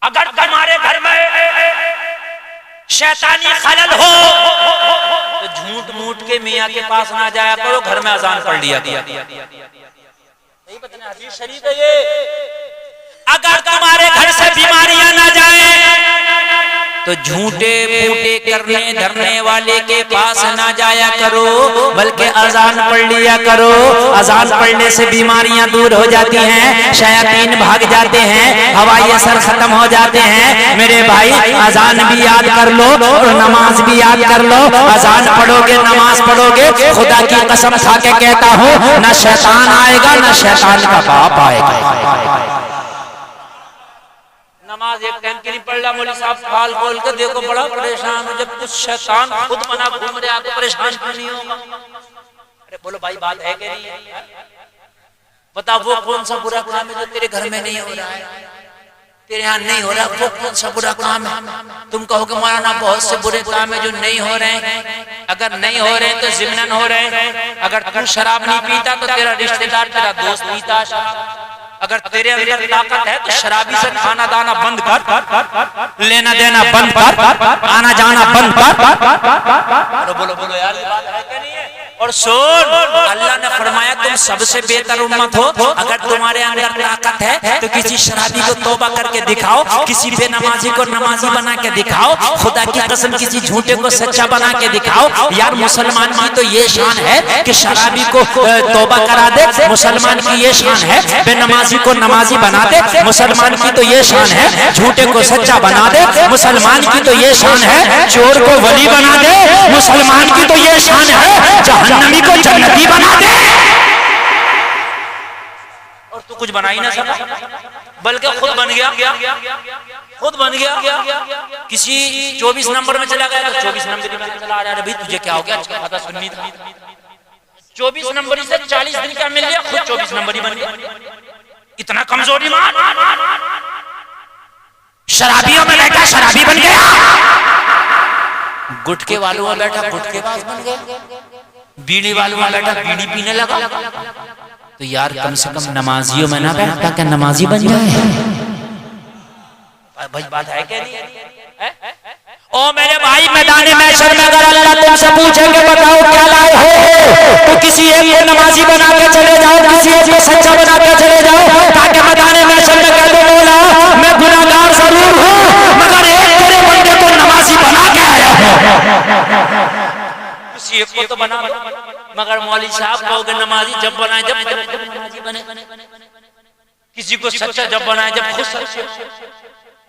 अगर तुम्हारे घर में शैतानी खलल हो तो झूठ मूठ के मियाँ के पास ना जाया करो, घर में अजान पढ़ लिया करो। सही बताना, हदीस शरीफ है ये। अगर तुम्हारे घर से बीमारियां ना जाए तो झूठे फूटे करने धरने वाले के पास ना जाया करो, बल्कि अजान पढ़ लिया करो। अजान पढ़ने से बीमारियां दूर हो जाती हैं, शयातीन भाग जाते हैं, हवाई असर खत्म हो जाते हैं। मेरे भाई अजान भी याद कर लो और नमाज भी याद कर लो। अजान पढ़ोगे, नमाज पढ़ोगे, खुदा की कसम खा के कहता हूँ ना शैतान आएगा ना शैतान का बाप आएगा। नमाज एक टाइम की नहीं पढ़ रहा मौलवी साहब, फाल खोल के देखो बड़ा परेशान हो। जब कुछ शैतान खुद बना घूम रहे आपको परेशान क्यों नहीं होगा? अरे बोलो भाई, बात है कि नहीं है? बता वो कौन सा बुरा काम है जो तेरे घर में नहीं हो रहा है, तेरे यहाँ नहीं हो रहा? वो कौन सा बुरा काम है? तुम कहोगे मौलाना बहुत से बुरे काम है जो नहीं हो रहे हैं। अगर नहीं हो रहे हैं तो जिम्नन हो रहे हैं। अगर तू शराब नहीं पीता तो तेरा रिश्तेदार, तेरा दोस्त पीता शराब। अगर तेरे अंदर ताकत है तो शराबी से खाना दाना बंद कर, लेना देना बंद कर, आना जाना बंद कर। बोलो बोलो यार, ये बात है कि नहीं है? और सुन, अल्लाह ने फरमाया तुम सबसे बेहतर उम्मत हो। अगर तुम्हारे अंदर ताकत है तो किसी शराबी को तौबा करके दिखाओ, किसी बेनमाजी को नमाजी बना के दिखाओ, खुदा की कसम किसी झूठे को सच्चा बना के दिखाओ। यार मुसलमान की तो ये शान है कि शराबी को तौबा करा दे, मुसलमान की ये शान है। बेनमाजी को नमाजी बना दे, मुसलमान की तो ये शान है। झूठे को सच्चा बना दे, मुसलमान की तो ये शान है। चोर को वली बना दे, मुसलमान की तो ये शान है। जहन्नमी को जन्नती बना दे। और तू कुछ बना ही ना सका, बल्कि खुद बन गया, खुद बन गया। किसी 24 नंबर में चला गया तो 24 नंबर में चला आ रहा है। भाई तुझे क्या हो गया? अच्छा सुन्नी था, 24 नंबर से 40 दिन क्या मिल गया, खुद 24 नंबर ही बन गया। इतना कमजोरी मान। शराबियों में बैठा शराबी बन गया, गुटके वालों में बैठा गुटकेबाज बन गया, बीड़ी वालों में बैठा बीड़ी पीने लगा। तो यार कम से कम नमाजियों में ना बैठा क्या नमाजी बन जाए? भाई बात है क्या नहीं है? ओ मेरे भाई, मैदान महशर में अगर अल्लाह तुमसे पूछेंगे बताओ क्या लाए हो, तो किसी एक को नमाजी बना के चले जाओ, किसी एक को सच्चा बना के चले जाओ, ताकि मैदान महशर में कह दो मौला मैं गुनाहगार जरूर हूँ मगर एक तेरे बंदे को नमाजी बना के आया हूँ। किसी एक को तो बना, मगर मौलवी साहब कहोगे नमाजी जब बनाए जब नमाजी बने, किसी को सच्चा जब बनाए जब खुद सच्चे,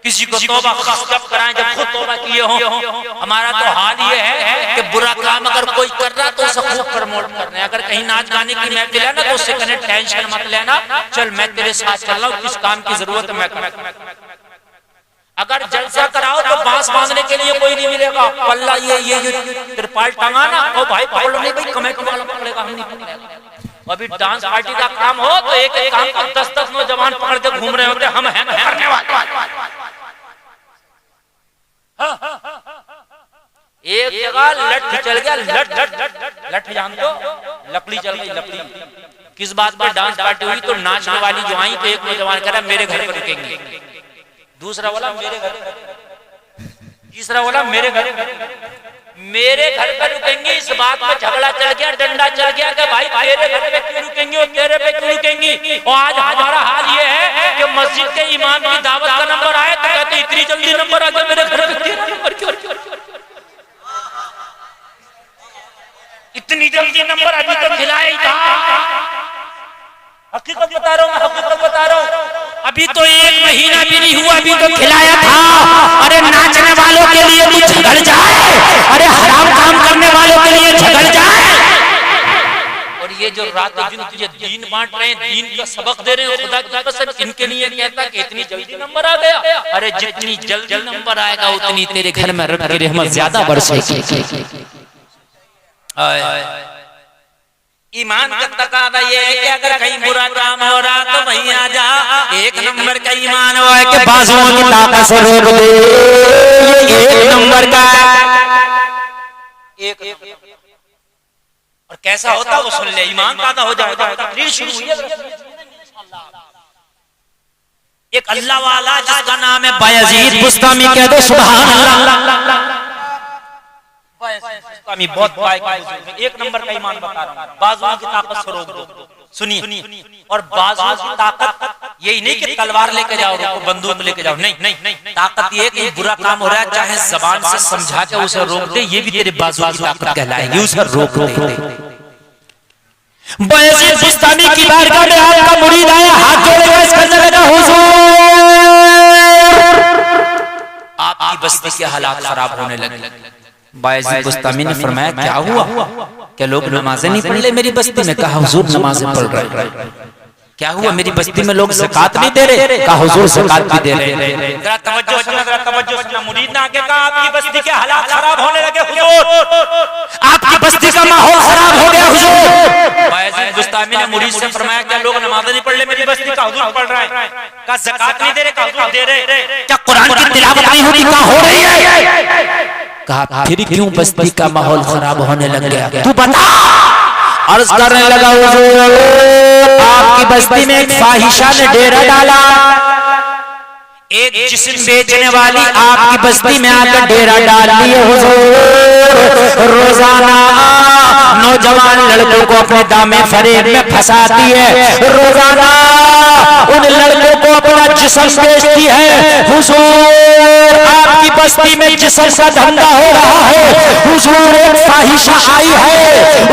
किसी को तौबा जब कराएं जब खुद तौबा किए हो। हमारा तो हाल ये है कि बुरा काम अगर कोई कर रहा तो उसे खूब प्रमोट कर रहे हैं। अगर कहीं नाच गाने की महफिल है ना तो उससे कहने टेंशन मत लेना, चल मैं तेरे साथ चल रहा हूँ, किस काम की जरूरत है मैं। अगर जलसा कराओ तो बांस बांधने के लिए कोई नहीं मिलेगा, पल्ला ये त्रिपाल टंगाना ओ भाई पकड़ो नहीं भाई, कमेटी वाला पकड़ेगा, हम नहीं पकड़ेगा। अभी डांस पार्टी का काम हो तो एक एक काम को 10-10 नौजवान पकड़ के घूम रहे होते, हम हैं करने वाले। एक जगह लठ चल गया, लठ जान दो, लकड़ी चल गई, लकड़ी। किस बात पर डांस पार्टी हुई तो नाचने वाली जो आई तो एक नौजवान कह रहा मेरे घर पर रुकेंगे, दूसरा वाला मेरे घर, तीसरा वाला मेरे घर पर रुकेंगे। इस बात में झगड़ा चल गया, डंडा चल गया कि भाई तेरे घर पे क्यों रुकेंगे और तेरे पे क्यों रुकेंगी। और आज हमारा हाल ये है कि मस्जिद के इमाम की दावत का नंबर आए तो कहते इतनी जल्दी नंबर आ गया मेरे घर पे, नंबर क्यों? इतनी जल्दी नंबर अभी तो खिलाया ही था। हकीकत बता रहा हूँ, हकीकत बता रहा हूँ। अभी तो 1 महीना भी नहीं हुआ, अभी तो खिलाया था। अरे नाचने वालों के लिए तू झगड़ जाए, अरे हराम काम करने वालों के लिए झगड़ जाए। और ये जो रात दिन तुझे दीन बांट रहे हैं, दीन का सबक दे रहे हैं, खुदा की कसम इनके लिए कहता कि इतनी जल्दी नंबर आ गया। अरे जितनी जल्दी नंबर आएगा उतनी तेरे घर में रब की रहमत ज्यादा बरसेगी। ईमान का तकादा ये है कि अगर कहीं बुरा काम हो रहा तो वहीं आ जा। 1 नंबर का ईमान हो है कि बाजुओं की ताकत से रोक दे, ये 1 नंबर का एक। और कैसा होता वो सुन ले, ईमान पैदा हो जाएगा। तकरीर शुरू हुई है, एक अल्लाह वाला जिसका नाम है बायजीद बुस्तामी कह दो सुभान अल्लाह। बुस्तामी बहुत एक नंबर का ईमान बता रहा हूं। बाजुओं की ताकत से रोक दो, सुनिए। और बाजुओं की ताकत यही नहीं कि तलवार लेके जाओ, बंदूक लेके जाओ, नहीं। ताकत ये कि बुरा काम हो रहा है, चाहे जबान से समझा के उसे रोक दे, ये भी तेरे बाजुओं की ताकत कहलाएगी, उसे रोक दे। बायजीद बुस्तामी की बारगाह में आपका मुरीद आया, हाथ जोड़ेगा, इसका लगा हुजूर आपकी बस्ती के हालात खराब होने लगे। बायजीद बुस्तामी ने फरमाया क्या हुआ, क्या लोग नमाजें नहीं पढ़ ले मेरी बस्ती में? कहा हुजूर नमाजें पढ़ रहे। क्या हुआ, मेरी बस्ती में लोग ज़कात नहीं दे रहे? कहा हुजूर ज़कात भी दे रहे। जरा तवज्जो सुनना। मुरीद ने आगे कहा आपकी बस्ती के हालात खराब होने लगे हुजूर, आपकी बस्ती का माहौल खराब हो गया हुजूर। बायजीद बुस्तामी ने मुरीद से फरमाया क्या लोग नमाज़ नहीं पढ़ ले मेरी बस्ती? का हुजूर पढ़ रहा है। का ज़कात नहीं दे रहे? का हुजूर दे रहे। क्या कुरान की तिलावत नहीं होती? कहा हो रही है। कहा फिर क्यों बस्ती का माहौल खराब होने लग गया? तू बता। अर्ज करने लगा हुजूर आपकी बस्ती में एक फाहिशा ने डेरा डाला, एक जिस्म बेचने वाली आपकी बस्ती में आकर डेरा डाल दिए हुजूर। रोजाना नौजवान लड़कों को अपने दामे फरेब में फंसाती है, रोजाना उन लड़कों को अपना जिस्म बेचती है हुजूर। आपकी बस्ती में जिस्म का धंधा हो रहा है हुजूर। एक फाहिशा आई है,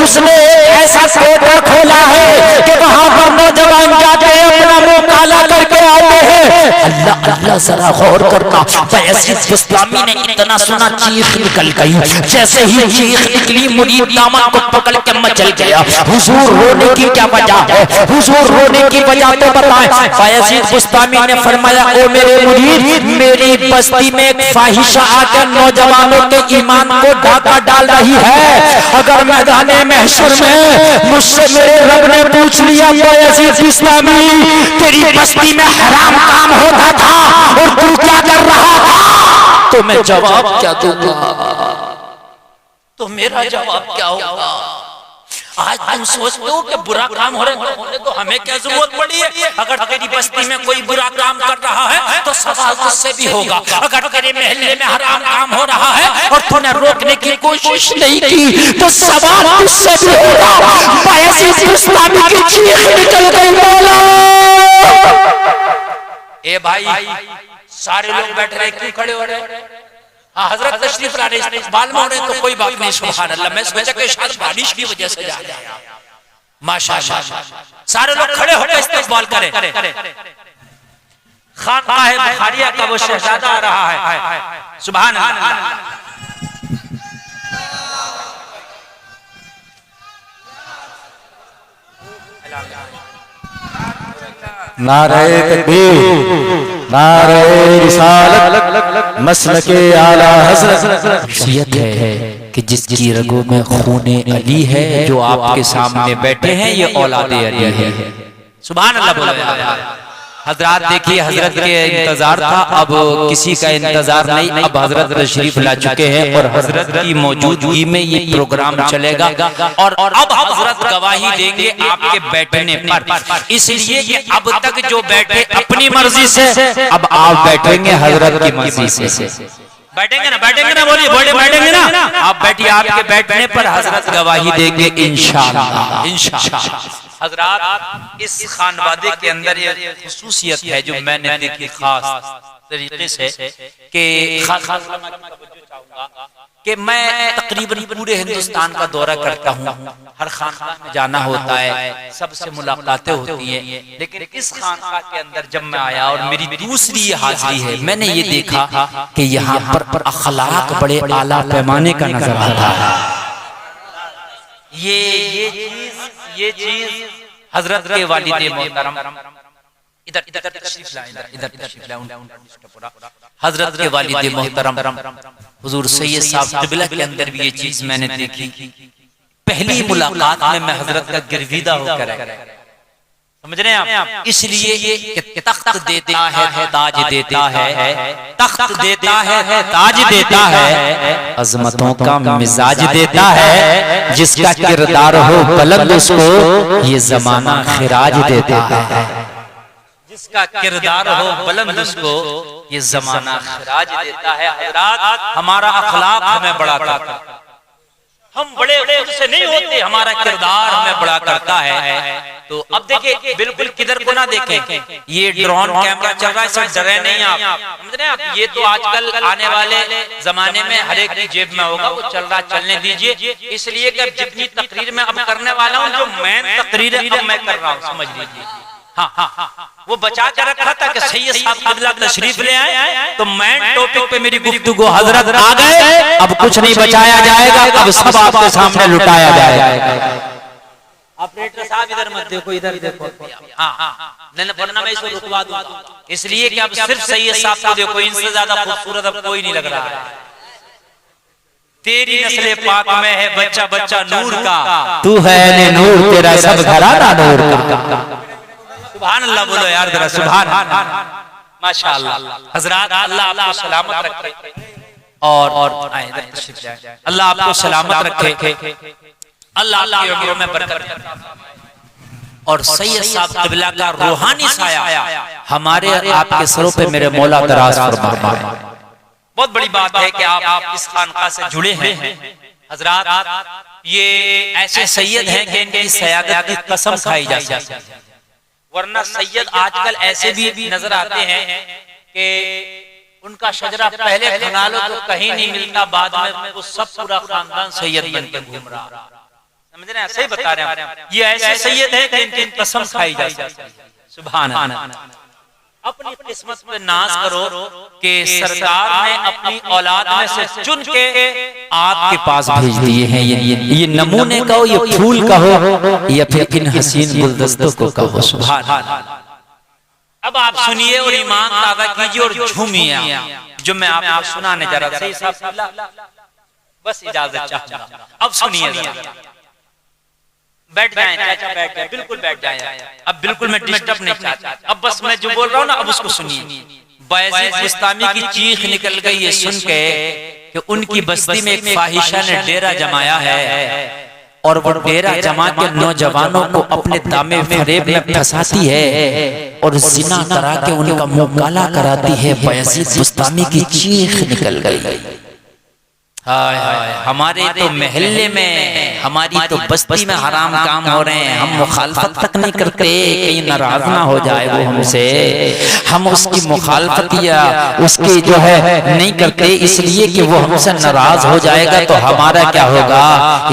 उसने ऐसा कोटा खोला है कि वहां पर नौजवान जाते हैं, अपना मुंह काला करके आते हैं। अल्लाह अल्लाह जरा गौर करना। बायजीद बुस्तामी ने इतना सुना, चीख निकल गई। जैसे ही चीख निकली मुरीद दामन को पकड़ के मचल गया। हुजूर रोने की क्या वजह है? हुजूर रोने की वजह तो बताएं। बायजीद बुस्तामी ने फरमाया ओ मेरे मुरीद, मेरी बस्ती में एक फाहिशा आकर नौजवानों के ईमान को डाका डाल रही है। अगर मैदाने महशर में मुझसे मेरे रब ने पूछ लिया बायजीद बुस्तामी तेरी बस्ती में हराम काम होता था और तू क्या कर रहा था, तो मैं जवाब क्या दूंगा? तो मेरा जवाब क्या होगा? आज तुम सोचते हो कि बुरा काम हो रहा है तो हमें क्या जरूरत पड़ी है? अगर तेरी बस्ती में कोई बुरा काम कर रहा है तो सवाल तुझसे भी होगा। अगर तेरे महल्ले में हराम काम हो रहा है और तूने रोकने की कोशिश नहीं की तो सवाल तुझसे भी होगा। बायजीद बुस्तामी की चीख निकल गई। बोलो ए भाई, सारे लोग बैठ रहे, क्यों खड़े हो रहे? हाँ हजरत तशरीफ ला रहे, इस्तेमाल में हो रहे तो कोई बात नहीं। सुभान अल्लाह। मैं सोचा कि शायद बारिश की वजह से जा रहा है। माशाअल्लाह सारे लोग खड़े होकर इस्तेमाल करें। खानकाह बुखारिया का वो शहजादा आ रहा है। सुभान अल्लाह। नारे तकबीर, नारे रिसालत, मसलके आला हज़रत। शख्सियत है कि जिसकी रगों में खूने अली है, जो आपके सामने बैठे हैं ये औलादे अली है। सुभान अल्लाह बोलो। हजरत देखिए, हजरत के इंतजार था, अब किसी का इंतजार नहीं। अब हजरत तशरीफ ला चुके हैं और हजरत की मौजूदगी में ये प्रोग्राम चलेगा और अब हजरत गवाही देंगे आपके बैठने पर। इसलिए कि अब तक जो बैठे अपनी मर्जी से, अब आप बैठेंगे हजरत की मर्जी से। बैठेंगे ना? बैठेंगे ना? बोलिए बैठेंगे ना? आप बैठिए, आपके बैठने पर हजरत गवाही देंगे इंशाअल्लाह। इंशाअल्लाह हजरत इस खानवादे के अंदर ये खुसूसियत है जो मैंने देखी खास तरीके से कि मैं तकरीबन पूरे हिंदुस्तान का दौरा करता हूँ। हर खानका में जाना होता है, सबसे मुलाकातें होती हैं, लेकिन इस खानका के अंदर जब मैं आया और मेरी दूसरी हाजिरी है, मैंने ये देखा कि यहाँ पर अखलाक बड़े आला पैमाने का नजर आता है। ये चीज हजरत के वालिद मोहतरम इधर तशरीफ लाएं, इधर तशरीफ लाएं। हजरत के वालिद मोहतरम हुजूर सैयद साहब क़िबला के अंदर भी ये चीज मैंने देखी। पहली मुलाकात में मैं हजरत का गिरविदा होकर आया। समझ रहे हैं आप? इसलिए कि तख्त देता है ताज देता है, तख्त देता है ताज देता है, अजमतों का मिजाज देता है, जिसका किरदार हो बुलंद उसको ये जमाना खिराज देता है। जिसका किरदार हो बुलंद उसको ये जमाना खराज देता है। हजरात हमारा अखलाक हमें बड़ा करता है, हम बड़े खुद से नहीं होते, हमारा किरदार हमें बड़ा करता है। तो अब देखिए बिल्कुल किधर को ना देखें, ये ड्रोन कैमरा चल रहा है, इससे डरे नहीं आप, समझ रहे हैं आप। ये तो आजकल आने वाले जमाने में हर एक की जेब में होगा, वो चल रहा चलने दीजिए। इसलिए कि जितनी तकरीर में अब करने वाला हूँ, जो मेन तकरीर अब मैं कर रहा हूँ, समझ लीजिए। हाँ, वो बचा कर रखा था कि सैयद साहब किबला तशरीफ ले आए, तो मेन टॉपिक पे मेरी गुफ्तगू हजरत आ गए। अब कुछ नहीं बचाया जाएगा, अब सब आपके सामने लुटाया जाएगा। ऑपरेटर साहब इधर मत देखो, इधर देखो। वरना मैं इसको रुकवा दूंगा, इसलिए कि अब सिर्फ सैयद साहब को देखो, इनसे ज्यादा खूबसूरत अब कोई नहीं लग रहा है। तेरी नस्ले पाक में है बच्चा बच्चा नूर का, तू है नूर तेरा सब घराना नूर का। सुभान अल्लाह बोलो यार जरा, सुभान माशाअल्लाह। हजरात अल्लाह आपको सलामत रखे और अल्लाह आपको सलामत रखे, अल्लाह आपकी उम्रों में बरकत और सैयद साहब क़िबला का रूहानी साया हमारे आपके सरों पे मेरे मौला दराज फरमाए। बहुत बड़ी बात है कि आप इस खानका से जुड़े हैं। हजरात ये ऐसे सैयद हैं कि इनकी सयादत की कसम खाई जा सकती है, वरना सैयद आजकल ऐसे भी नजर आते हैं कि उनका शजरा पहले खंगा लो तो कहीं नहीं मिलता, बाद में वो सब पूरा खानदान सैयद बन के घूम रहा, समझ रहे हैं? सही बता रहे हैं। ये ऐसे सैयद है कि इनकी कसम खाई जा सकती है। सुभान अल्लाह। अपनी किस्मत पे नाज करो कि सरकार ने अपनी औलाद में से चुन के आपके पास भेज दिए हैं। ये नमूने कहो, ये फूल कहो, या फिर इन हसीन गुलदस्तों को कहो। सुभान अल्लाह। अब आप सुनिए और ईमान ताज़ा कीजिए और झूमिए, जो मैं आपको सुनाने जा रहा था। बस इजाजत चाहूंगा, अब सुनिए। बैठ जाएं चाचा, बैठ जाएं, बिल्कुल बैठ जाएं। अब बिल्कुल मैं डिस्टर्ब नहीं चाहता, अब बस मैं जो बोल रहा हूँ ना, अब उसको सुनिए। बायज़ीद बुस्तामी की चीख निकल गई ये सुन के कि उनकी बस्ती में एक फाहिशा ने डेरा जमाया है और वो डेरा जमा के नौजवानों को अपने दामे फरेब में फंसाती है और जिना करा के उनका मुंह काला कराती है। बायज़ीद बुस्तामी की चीख निकल गई। हाय हाय, हमारे तो महल्ले में, हमारी तो बस्ती में हराम काम हो रहे हैं, हम मुखालफत तक नहीं करते, कहीं नाराज ना हो जाए वो हमसे, हम उसकी मुखालफत या उसकी जो है नहीं करते, इसलिए कि वो हमसे नाराज हो जाएगा तो हमारा क्या होगा।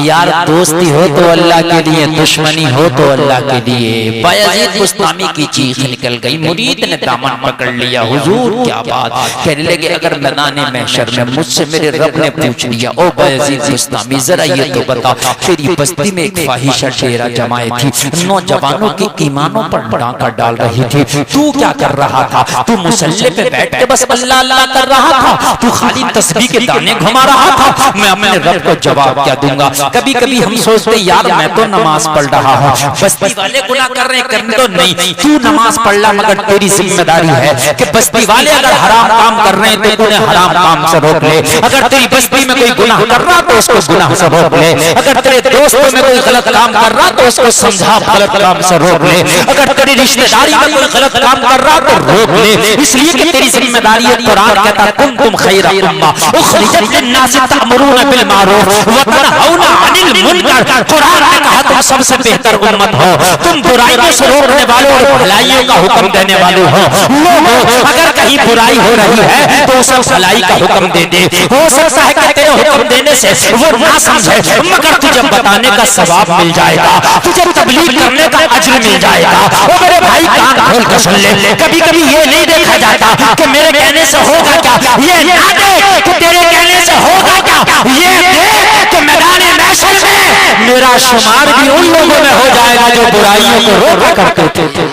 यार दोस्ती हो तो अल्लाह के लिए, दुश्मनी हो तो अल्लाह के लिए। बायज़ीद बुस्तामी की चीख निकल गई। मुरीद ने दामन पकड़ लिया। हुजूर क्या बात, कहने लगे अगर मैदान महशर में मुझसे मेरे रब ने पूछ लिया, ओ बायज़ीद बुस्तामी जरा ये तो बता, तेरी बस्ती में एक फाहिशा डेरा जमाए थी, नौजवानों के ईमानों पर डांका डाल रही थी, तू क्या कर रहा था? तू मुसल्ले पे बैठ के बस अल्लाह अल्लाह कर रहा था? तू खाली तस्बीह के दाने घुमा रहा था? मैं अपने रब को जवाब क्या दूंगा? कभी कभी हम सोचते यार मैं तो नमाज पढ़ रहा हूँ, बस्ती वाले गुनाह कर रहे हैं, करने तो नहीं, तू नमाज पढ़ ला, मगर तेरी जिम्मेदारी है कि बस्ती वाले अगर हराम काम कर रहे हैं तो उन्हें हराम काम से रोक ले। अगर तेरी बस्ती में कोई गुनाह कर रहा तो उसको गुनाह से रोक ले। अगर तेरे दोस्तों में कोई गलत काम कर रहा तो उसको समझा, गलत काम से रोक ले। अगर तेरी रिश्तेदारी में कोई गलत काम कर रहा तो रोक ले, इसलिए कि तेरी जिम्मेदारी है। कुरान कहता है कुंतुम खैरा उम्मा उखरिजत लिन्नास तअमुरूना बिल मारूफ व तनहौना अनिल मुनकर। कुरान ने कहा तुम सबसे बेहतर उम्मत हो, तुम बुराइयों से रोकने वाले और भलाइयों का हुक्म देने वाले हो। लोगों अगर कहीं बुराई हो रही है तो उसे भलाई का हुक्म दे दे। हो सकता है कि तेरे हुक्म देने से वो ना समझे, मगर तुझे बताने का सवाब मिल जाएगा, तुझे तबलीग करने का अज्र मिल जाएगा। ओ मेरे भाई कान खोल कर सुन ले, कभी कभी ये नहीं देखा जाता कि मेरे कहने से होगा क्या, ये ना देख कि तेरे कहने से होगा क्या, ये देख कि मैदान महशर में मेरा शुमार भी उन लोगों में हो जाएगा जो बुराइयों को रोका करते थे।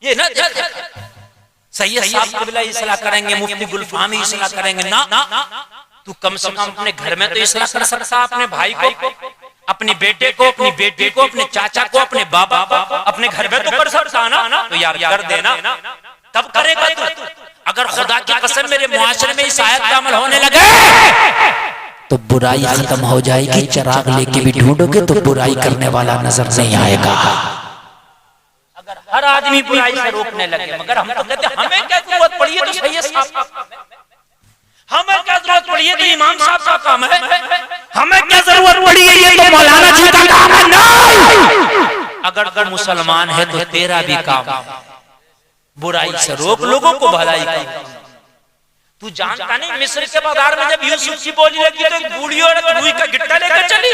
ये ना सैयद साहब क़िबला इस्लाह करेंगे, मुफ्ती गुलफामी इस्लाह करेंगे ना, तू कम से कम अपने घर में तो इस्लाह कर सकता, अपने भाई को, अपने बेटे को, अपनी बेटी को, अपने चाचा को, अपने बाबा को अपने घर में तो कर सकता ना। तो यार कर देना, तब करेगा तू। अगर खुदा की कसम मेरे मुआशरे में इस आयत का अमल होने लगे तो बुराई खत्म हो जाएगी। चिराग लेके भी ढूंढोगे तो बुराई करने वाला नजर नहीं आएगा। अगर हर आदमी बुराई से रोकने लगे, मगर हम तो कहते हमें क्या जरूरत पड़ी है, तो सैयद साहब हमें क्या जरूरत पड़ी है, तो इमाम साहब का काम है, हमें क्या जरूरत पड़ी है, ये तो मौलाना जी का काम है। नहीं, अगर तू मुसलमान है तो तेरा भी काम बुराई से रोक, लोगों को भलाई कर। तू जानता नहीं मिस्र के बाजार में जब यूसुफ की बोली लगी तो एक बूढ़ी औरत रुई का गिट्टा लेकर चली।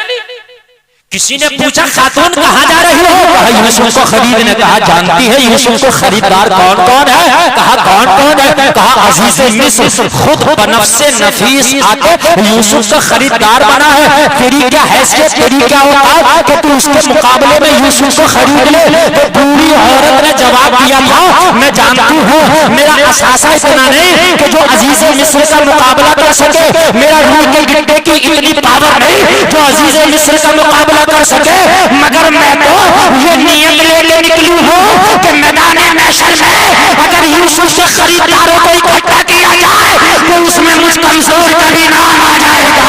किसी ने पूछा खातून कहाँ जा रही हो? कहा यूसुफ को खरीदने। कहा जानती है यूसुफ को खरीदार कौन कौन है? कहा कौन कौन है? कहा अजीज मिस्र खुद बनफ्से नफीस आके यूसुफ का खरीदार बना है। तेरी क्या हैसियत, तेरी क्या औकात कि तू उसके मुकाबले में यूसुफ को खरीद ले? तो बूढ़ी औरत ने जवाब दिया था, मैं जानती हूँ मेरा असासा इतना नहीं कि जो अजीज मिस्र का मुकाबला कर सके। मेरा रूह के गिट्टे की इतनी पावर नहीं जो अजीज मिस्र का मुकाबला कर सके, मगर मैं तो ये नियत लेके निकली हूँ कि मैदान महशर में अगर यूसुफ से खरीदारों को इकट्ठा किया जाए तो उसमें मुझ कमजोर का भी नाम आ जाएगा।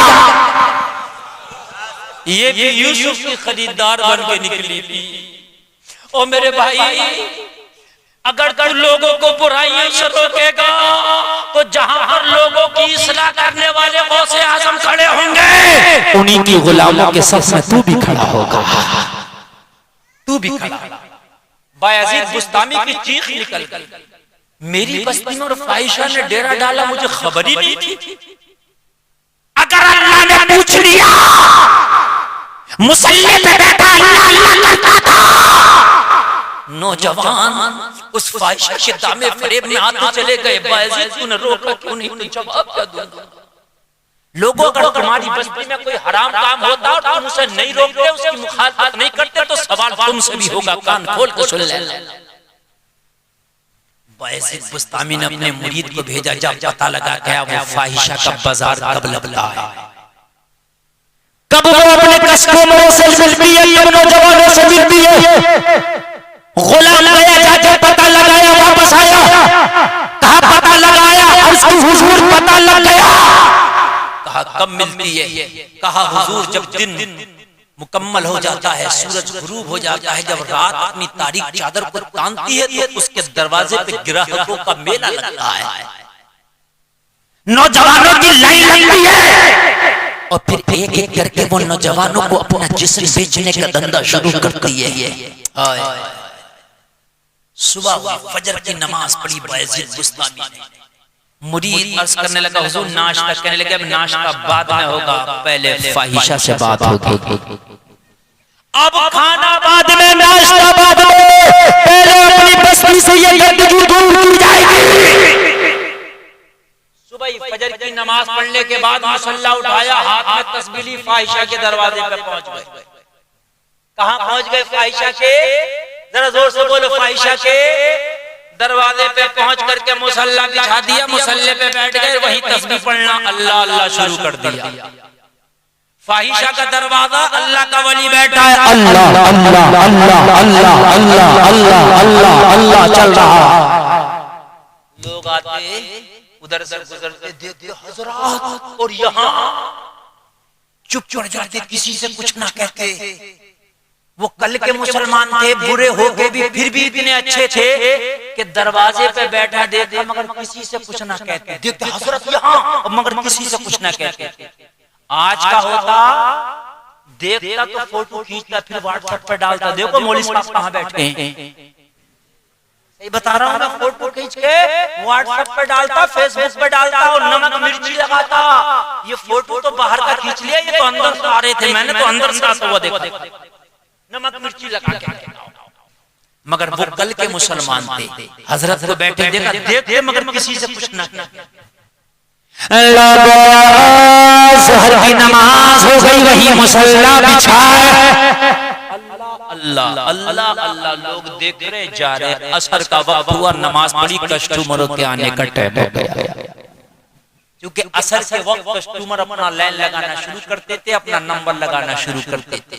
ये भी यूसुफ की खरीदार बन के निकली थी। ओ मेरे भाई, अगर तू लोगों को बुराइयों से रोकेगा तो जहां हर लोगों की इस्लाह करने वाले गौसे आजम खड़े होंगे, उन्हीं की गुलामों के सफ में तू भी खड़ा होगा। तू भी खड़ा। बायजीद बुस्तामी की चीख निकल गई, मेरी बस्ती में और फाहिशा ने डेरा डाला, मुझे खबर ही नहीं थी। अगर अल्लाह ने पूछ लिया, मुसल्ले पे बैठा अल्लाह करता था, नौजवान उस फाहिशा के दामे फरेब में आते चले गए। बायजीद तूने रोका क्यों नहीं? तो जवाब क्या दूंगा? लोगों अगर तुम्हारी बस्ती में कोई हराम काम होता और तुम उसे नहीं रोकते, उसकी मुखालफत नहीं करते, तो सवाल तुमसे भी होगा। कान खोल के सुन ले। बायजीद बुस्तामी ने अपने मुरीद को भेजा, जा पता लगा गया वो फाहिशा का बाजार कब लगता है, कब वो अपने कस्टमरों से मिलती है, कब नौजवानों से मिलती है। गुलाम गया, जाके पता लगाया, वापस आया, कहा पता लगाया, उसकी हुजूर पता लग गया। कहा कब मिलती है? कहा हुजूर जब दिन मुकम्मल हो जाता है, सूरज गुरूब हो जाता है, जब रात अपनी तारीख चादर को तानती है तो उसके दरवाजे पे ग्राहकों का मेला लगता है, नौजवानों की लाइन लगती है और फिर एक एक करके वो नौजवानों को अपना जिस्म बेचने का धंधा शुरू करती है। सुबह फजर की नमाज पढ़ी बायजीद बुस्तामी ने, मुरीद अर्ज करने लगा हुजूर नाश्ता, कहने लगे अब नाश्ता बाद में होगा, पहले फाहिशा से बात होगी। अब खाना बाद में, नाश्ता बाद में, पहले अपनी बस्ती से ये गंदगी दूर की जाएगी। सुबह फजर की नमाज पढ़ने के बाद मुसल्ला उठाया, हाथ में तस्बीह ली, फाहिशा के दरवाजे पे पहुंच गए। कहां पहुंच गए? फाहिशा के, जरा जोर से बोलो, फाहिशा के दरवाजे पे पहुंच करके मुसल्ला बिछा दिया, मुसल्ले पे बैठ गए, वहीं तस्बीह पढ़ना अल्लाह अल्लाह शुरू कर दिया। फाहिशा का दरवाजा, अल्लाह का वली बैठा है, अल्लाह अल्लाह अल्लाह अल्लाह अल्लाह अल्लाह अल्लाह अल्लाह चल रहा। लोग आते उधर से गुजरते, देखते हजरात, और यहाँ चुप चुप जाते, किसी से कुछ ना कहते। वो कल के मुसलमान थे, बुरे होके भी फिर भी इतने अच्छे थे कि दरवाजे पे बैठा देखा मगर किसी से कुछ ना कहते, देखते हजरत यहाँ मगर किसी से कुछ ना कहते। आज का होता, देखता तो फोटो खींचता, फिर व्हाट्सएप पे डालता, देखो मौलवी साहब कहाँ बैठे हैं। सही बता रहा हूँ मैं, फोटो खींच के व्हाट्सएप पे डालता, फेसबुक पे डालता और नमक मिर्ची लगाता। ये फोटो तो बाहर का खींच लिया, ये तो अंदर से आ रहे थे, मैंने तो अंदर से आता हुआ देखा, नमक मिर्ची लगा के। मगर वो कल के मुसलमान थे, हजरत को बैठे देखा, देखते मगर किसी से कुछ ना किया। ज़हर की नमाज हो गई, वही मुसल्ला बिछाए, अल्लाह अल्लाह अल्लाह लोग देख रहे जा रहे। असर का वक्त हुआ, नमाज पढ़ी, कस्टमरों के आने का टाइम हो गया। क्योंकि असर के वक्त कस्टमर अपना लाइन लगाना शुरू करते थे, अपना नंबर लगाना शुरू करते थे।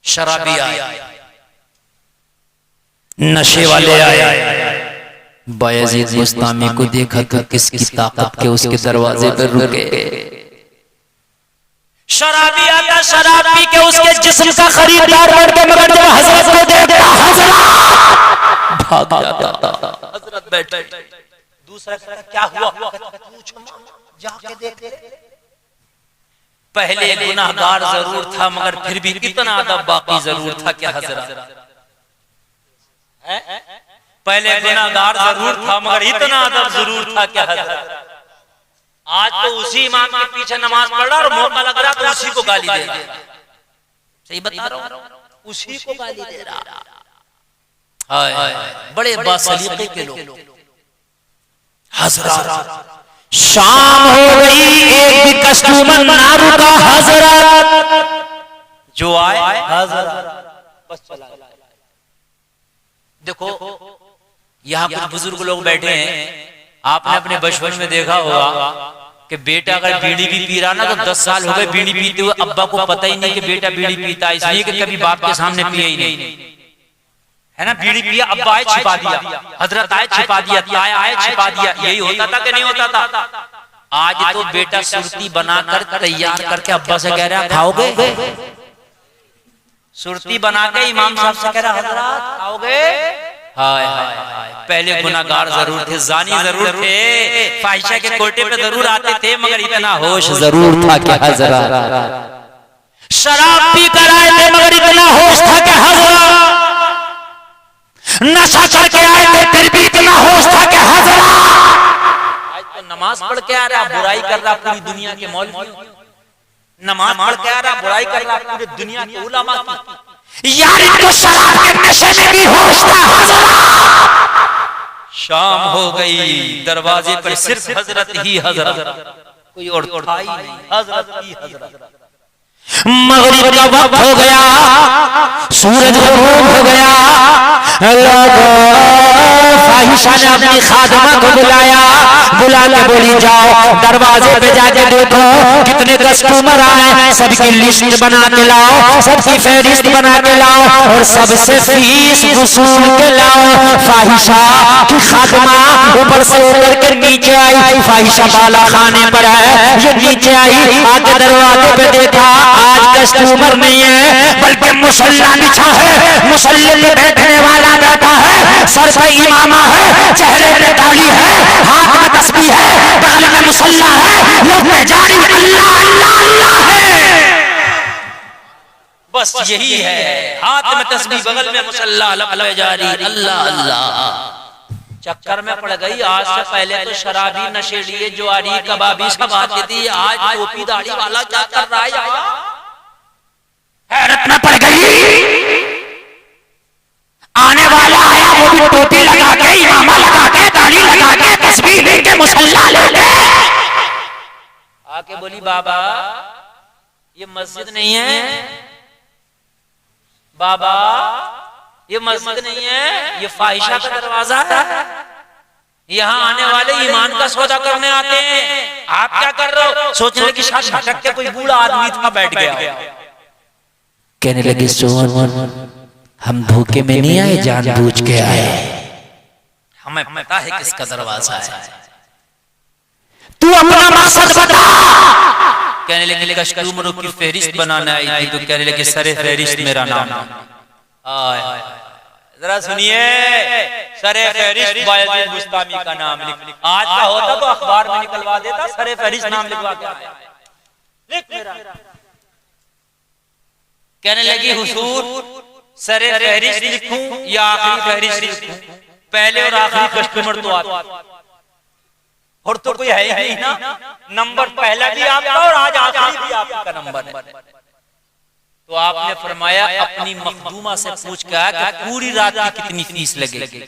शराबी आए, नशे वाले आए, बायजीद बुस्तामी को देखा तो किसकी ताकत के उसके दरवाजे पर रुके। शराबी आता, शराब पी के उसके जिस्म का खरीदार बन के, मगर जब हजरत को देखता हजरत भाग जाता। हजरत बैठे, दूसरा कहता क्या हुआ? पूछो जाके देख। पहले गुनाहगार जरूर था मगर फिर भी कितना अदब बाकी जरूर था क्या हजरत? पहले गुनाहगार जरूर था मगर इतना अदब जरूर था क्या हजरत? आज तो उसी इमाम के पीछे नमाज पढ़ रहा और मौका लग रहा तो उसी को गाली दे रहा। सही बता रहा हूं, उसी को गाली दे रहा। बड़े बासलीके के लोग। हजरत शाम हो गई, एक भी कस्टमर ना रुका हजरत, जो आए हजरत बस चला। देखो यहाँ कुछ बुजुर्ग लोग बैठे हैं, आपने अपने बचपन में देखा होगा कि बेटा अगर बीड़ी भी पी रहा ना तो 10 साल हो गए बीड़ी पीते हुए, अब्बा को पता ही नहीं कि बेटा बीड़ी पीता है, इसलिए कि कभी बाप के सामने पिया ही नहीं है ना। बीड़ी पिया, अब्बा आए छिपा दिया, हजरत आए छिपा दिया, ताया आए छिपा दिया। यही होता था कि नहीं होता था? आज तो बेटा सुरती बनाकर तैयार करके अब्बा से कह रहा खाओगे, सुरती बना के इमाम साहब से कह रहा हजरत खाओगे। हाय हाय हाय, पहले गुनाहगार जरूर थे, जानी जरूर थे, फाहिशा के कोटे पे जरूर आते थे मगर इतना होश जरूर था कि हजरत शराब पी कर आए थे मगर इतना होश था कि हजरत नशा करके आए थे फिर भी इतना होश था कि हजरत आज तो नमाज पढ़ के आ रहा, बुराई कर रहा पूरी दुनिया के मौलवी, नमाज पढ़ के आ रहा, बुराई कर रहा पूरी दुनिया के उलमा की। यार तो शराब के नशे में भी होश था हजरत। शाम हो गई, दरवाजे पर सिर्फ हजरत ही हजरत, कोई और था ही नहीं, हजरत ही हजरत। मगरिब का वक्त हो गया, सूरज गरूब हो गया, फाहिशा ने अपनी खादिमा को बुलाया, बुला के बोली जाओ दरवाजे पे जाके देखो कितने कस्टमर आए, सबकी लिस्ट बना के लाओ, सबकी फहरिस्त बना के लाओ और सबसे फीस वसूल के लाओ। फाहिशा की खादिमा ऊपर से उतर कर नीचे आई, फाहिशा बाला खाने पर है, ये नीचे आई, आके दरवाजे पे देखा आज कस्टमर नहीं है बल्कि मुसल्ला बिछा है, मुसल्ले पे बैठने वाला बैठा है, सर पे इमामा है, चेहरे पे दाढ़ी है, हाथ में तस्बीह है, बगल में मुसल्ला है, मुंह में जारी अल्लाह अल्लाह अल्लाह है। बस यही है, हाथ में तस्बीह बगल में मुसल्ला, अल्लाह जारी अल्लाह अल्लाह। चक्कर में पड़ गई। आज से पहले तो शराबी नशेड़ी जुआरी कबाबी सब आती थी, आज टोपी दाढ़ी वाला क्या कर रहा है? हैरत में पड़ गई। आने वाला आया वो भी टोपी लगा के, इमामा लगा के, दाढ़ी लगा के, तस्बीह लेके, मुसल्ला लेके आके बोली बाबा ये मस्जिद नहीं है, बाबा ये मस्जिद नहीं है, ये फाहिशा का दरवाजा है, यहाँ आने वाले ईमान का सौदा करने आते हैं, आप क्या कर रहे हो? सोच रहे कि शायद भटक के कोई बूढ़ा आदमी था बैठ गया। कहने लगे सुन, हम धोखे में नहीं आए, जानबूझ के आए, हमें पता है किसका दरवाजा है, तू अपना मकसद बता। कहने लगे कस्टमरों की फहरिस्त बनाने आई थी, तो कहने लगे सरे फहरिस्त मेरा नाम है। जरा सुनिए, सरे फहरिस्त बायजीद बुस्तामी का नाम लिख, आज का होता तो अखबार में निकलवा देता, सरे फहरिस्त नाम लिखवा के लिख मेरा। कहने लगी हुजूर सरे फहरिस्त लिखूं या आखिरी फहरिस्त लिखूं? पहले और आखिरी कस्टमर तो आता और तो कोई है ही नहीं ना, नंबर पहला भी आपका और आज आखिरी भी आपका नंबर है। तो आपने फरमाया अपनी मखदूमा से पूछ के आया कि पूरी रात की कितनी फीस लगेगी?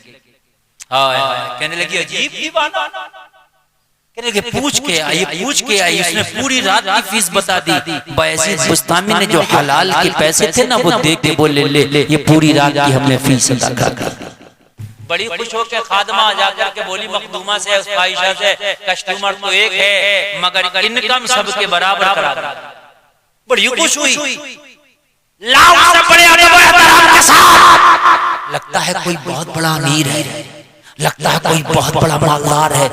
कहने लगी अजीब दीवाना, कहने लगे पूछ के आई, पूछ के आई, उसने पूरी रात की फीस बता दी। बायजीद बुस्तामी ने जो हलाल के पैसे थे ना वो दे के बोले ले ये पूरी रात की हमने फीस अदा कर दी। बड़ी खुश होकर खादमा जाकर के बोली मखदूमा से, फाहिशा से, कस्टमर तो एक है मगर इनकम सबके बराबर करा दो। बड़ी खुश हुई, लाओ सब बड़े अदब एहतराम के साथ। लगता है कोई बहुत बड़ा अमीर है, लगता है कोई बहुत बड़ा मालदार है।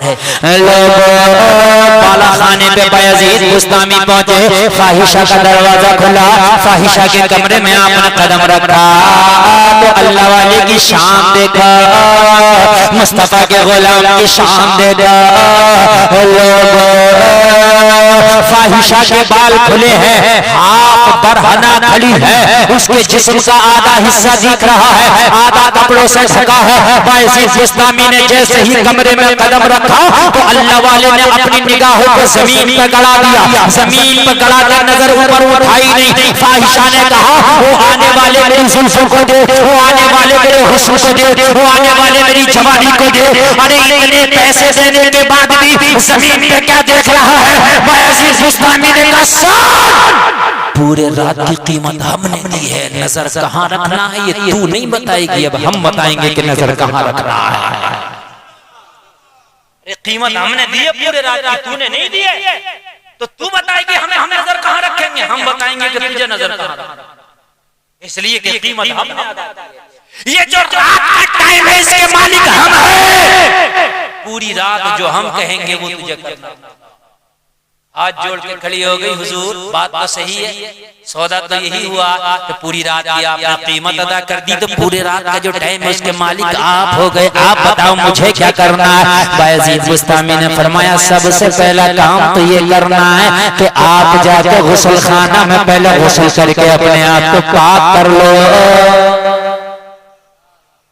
बाला खाने पे बायजीद बुस्तामी पहुंचे, फाहिशा का दरवाजा खुला, फाहिशा के कमरे में आपने कदम रखा तो अल्लाह वाले की शान देखा, मुस्तफा के गुलाम की शान देखा। फाहिशा के बाल खुले हैं, हाथ बरहना खड़ी है, उसके जिस्म का आधा हिस्सा दिख रहा है, आधा कपड़ों से ढका है। बायजीद बुस्तामी ने जैसे ही कमरे में कदम रखा तो अल्लाह वाले ने अपनी निगाहों को जमीन पर गड़ा दिया, जमीन पर गड़ा कर नजर ऊपर उठाई नहीं। फाहिशा ने कहा वो आने वाले मेरी जुल्फों को दे, वो आने वाले मेरे हुस्न को दे, वो आने वाले मेरी जवानी को दे। अरे इतने पैसे देने के बाद भी जमीन पे क्या देख रहा है? बायजीद बुस्तामी ने कहा पूरे रात की कीमत हमने दी है, नजर कहाँ रखना है ये तू नहीं बताएगी, अब हम बताएंगे कि नजर कहाँ रखना है। कीमत हमने दी है पूरे रात की, तूने नहीं दी है, तो तू बताएगी हमें हम नजर कहाँ रखेंगे, हम बताएंगे कि तुझे नजर कहाँ रखना। इसलिए कि कीमत हमने अदा की। ये जो रात का टाइम है इसके मालिक हम हैं, पूरी रात जो हम कहेंगे वो तुझे करना। हाथ जोड़ के खड़ी हो गई, हुजूर बात तो सही है, सौदा तो यही हुआ कि पूरी रात की आपने कीमत अदा कर दी, तो पूरे रात का जो टाइम है उसके मालिक आप हो गए, आप बताओ मुझे क्या करना है। बायजीद बुस्तामी ने फरमाया सबसे पहला काम तो ये करना है कि आप जाकर गुस्ल खाना में पहले गुस्ल करके अपने आप को पाक कर लो।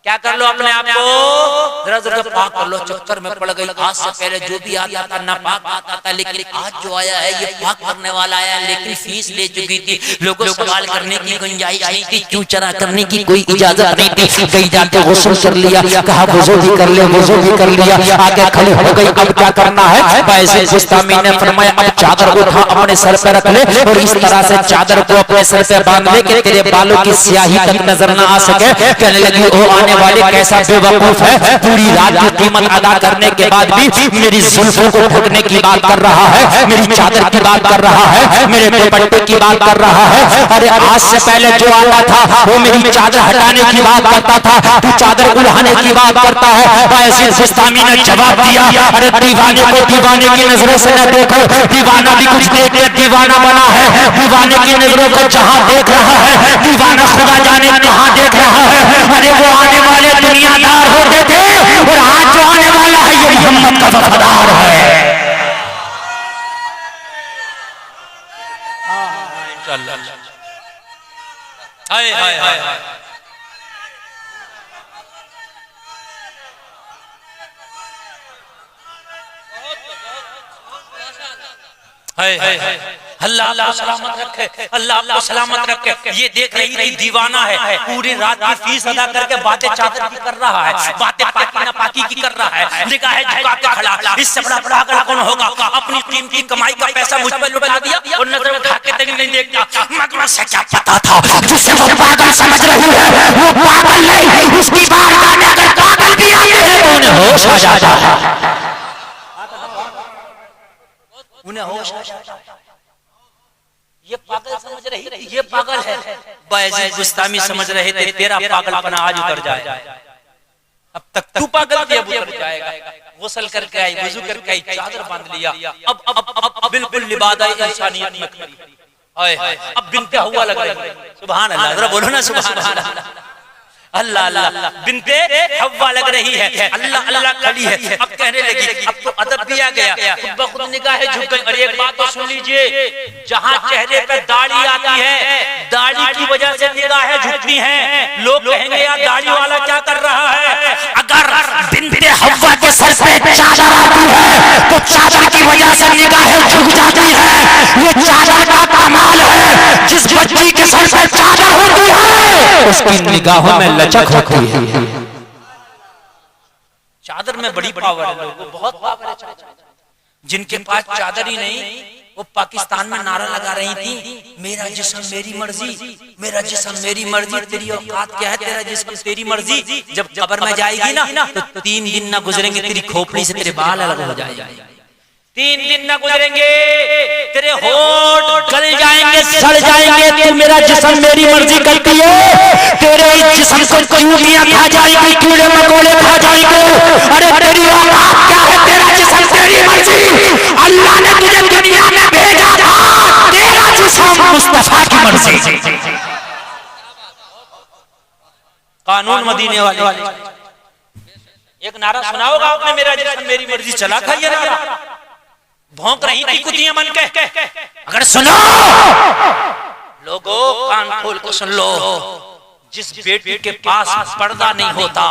क्या कर लो? अपने आप को जरा जरा पाक कर लो। चक्कर में पड़ गई, आज से पहले जो भी आता था ना पाक आता था, लेकिन आज जो आया है ये पाक करने वाला आया, लेकिन फीस ले चुकी थी, लोगों को सवाल करने की गुंजाइश नहीं थी, क्यों चरा करने की कोई इजाजत नहीं थी। गई जाके गुस्ल कर लिया, कहा वुजू भी कर ले, वुजू भी कर लिया, आगे खड़ी हो गई, अब क्या करना है? बायजीद बुस्तामी ने फरमाया अब चादर उठा अपने सर पे रख ले और इस तरह से चादर को अपने सर पे बांध ले कि तेरे बालों की स्याही तक नजर न आ सके। कहने लगी ओ आने वाले कैसा बेवकूफ है, पूरी रात की कीमत अदा करने के बाद भी मेरी जुल्फों को ढकने की बात कर रहा है, मेरी चादर की बात कर रहा है, मेरे दुपट्टे की बात कर रहा है। अरे आज से पहले जो आता था वो मेरी चादर हटाने की बात करता था, तू चादर उड़ाने की बात करता है। बायजीद बुस्तामी ने जवाब दिया अरे दीवाने को दीवाने की नजरों से न देखो, दीवाना भी कुछ देख के दीवाना बना है, दीवाने की नजरों को जहां देख रहा है दीवाना खुदा जाने कहां देख रहा है। अरे वो आने वाले दुनियादार होते थे और आज जो आने वाला है ये मोहम्मद का वफादार है। हाय हाय हाय हाय हाय हाय अल्लाह आपको सलामत रखे, अल्लाह आपको सलामत रखे। ये देख रही थी दीवाना है, पूरी रात की फीस अदा करके बातें चादर की कर रहा है, बातें पाकी ना पाकी की कर रहा है, निगाहें झुका के खड़ा। इससे बड़ा पागल कौन होगा? अपनी कीमती कमाई का पैसा मुझ पर लुटा दिया और नजर उठा के तक नहीं देखता। मगर से क्या पता था जिसे वो पागल समझ रही है वो पागल नहीं, उसकी बारगाह में अगर पागल भी आए हैं उन्हें होश आ जाता है, उन्हें होश आ जाता है। ये पागल समझ रही थी, ये पागल है। बायजीद बुस्तामी समझ रहे थे तेरा पागलपना आज उतर जाए, अब तक तू पागल थी अब उतर जाएगा। गुस्ल करके आई, वुजू करके आई, चादर बांध लिया, अब बिल्कुल लिबादा इंसानियत में खड़ी। अब बिनते हुआ लग रही है। सुभान अल्लाह, जरा बोलो ना सुभान अल्लाह। अल्लाह अल्लाह, बिनते हव्वा लग रही है, अल्लाह अल्लाह खड़ी है। अब कहने लगी अब तो अदब दिया गया, खुद ब खुद निगाहें झुक गई। और एक बात तो सुन लीजिए, जहाँ चेहरे पे दाढ़ी आती है दाढ़ी की वजह से निगाहें झुकती हैं। लोग कहेंगे यार दाढ़ी वाला क्या कर रहा है। अगर बिनते हव्वा के सर पे चादर आती है तो चादर की वजह से निगाहें झुक जाती है। ये चादर का कमाल है, जिस बच्ची के सर पे चादर होती है उसकी निगाहों में लचक होती है। चादर में बड़ी पावर है, लोगों बहुत पावर है। जिनके पास चादर ही नहीं वो पाकिस्तान में नारा लगा रही थी मेरा जिस्म मेरी मर्जी, मेरा जिस्म मेरी मर्जी। तेरी औकात क्या है, तेरा जिस्म तेरी मर्जी। जब कब्र में जाएगी ना तो 3 दिन ना गुजरेंगे तेरी खोपड़ी से तेरे बाल अलग हो जाएंगे। 3 दिन न गुजरेंगे तेरे होठ गल जाएंगे, सड़ जाएंगे। तू मेरा जिस्म मेरी मर्जी करती है, तेरे इस जिस्म को चूंटियां खा जाएंगी, कीड़े मकोड़े खा जाएंगे। अरे तेरी औलाद क्या है, तेरा जिस्म तेरी मर्जी। अल्लाह ने तुझे दुनिया में भेजा था, तेरा जिस्म मुस्तफा की मर्जी। कानून मदीने वाले एक नारा सुना होगा आपने, मेरा जिस्म मेरी मर्जी चला था ये नारा। भौंक रही थी कुतियां बन के। अगर सुनो लोगों, कान खोल के सुन लो, जिस बेटी के पास पर्दा नहीं होता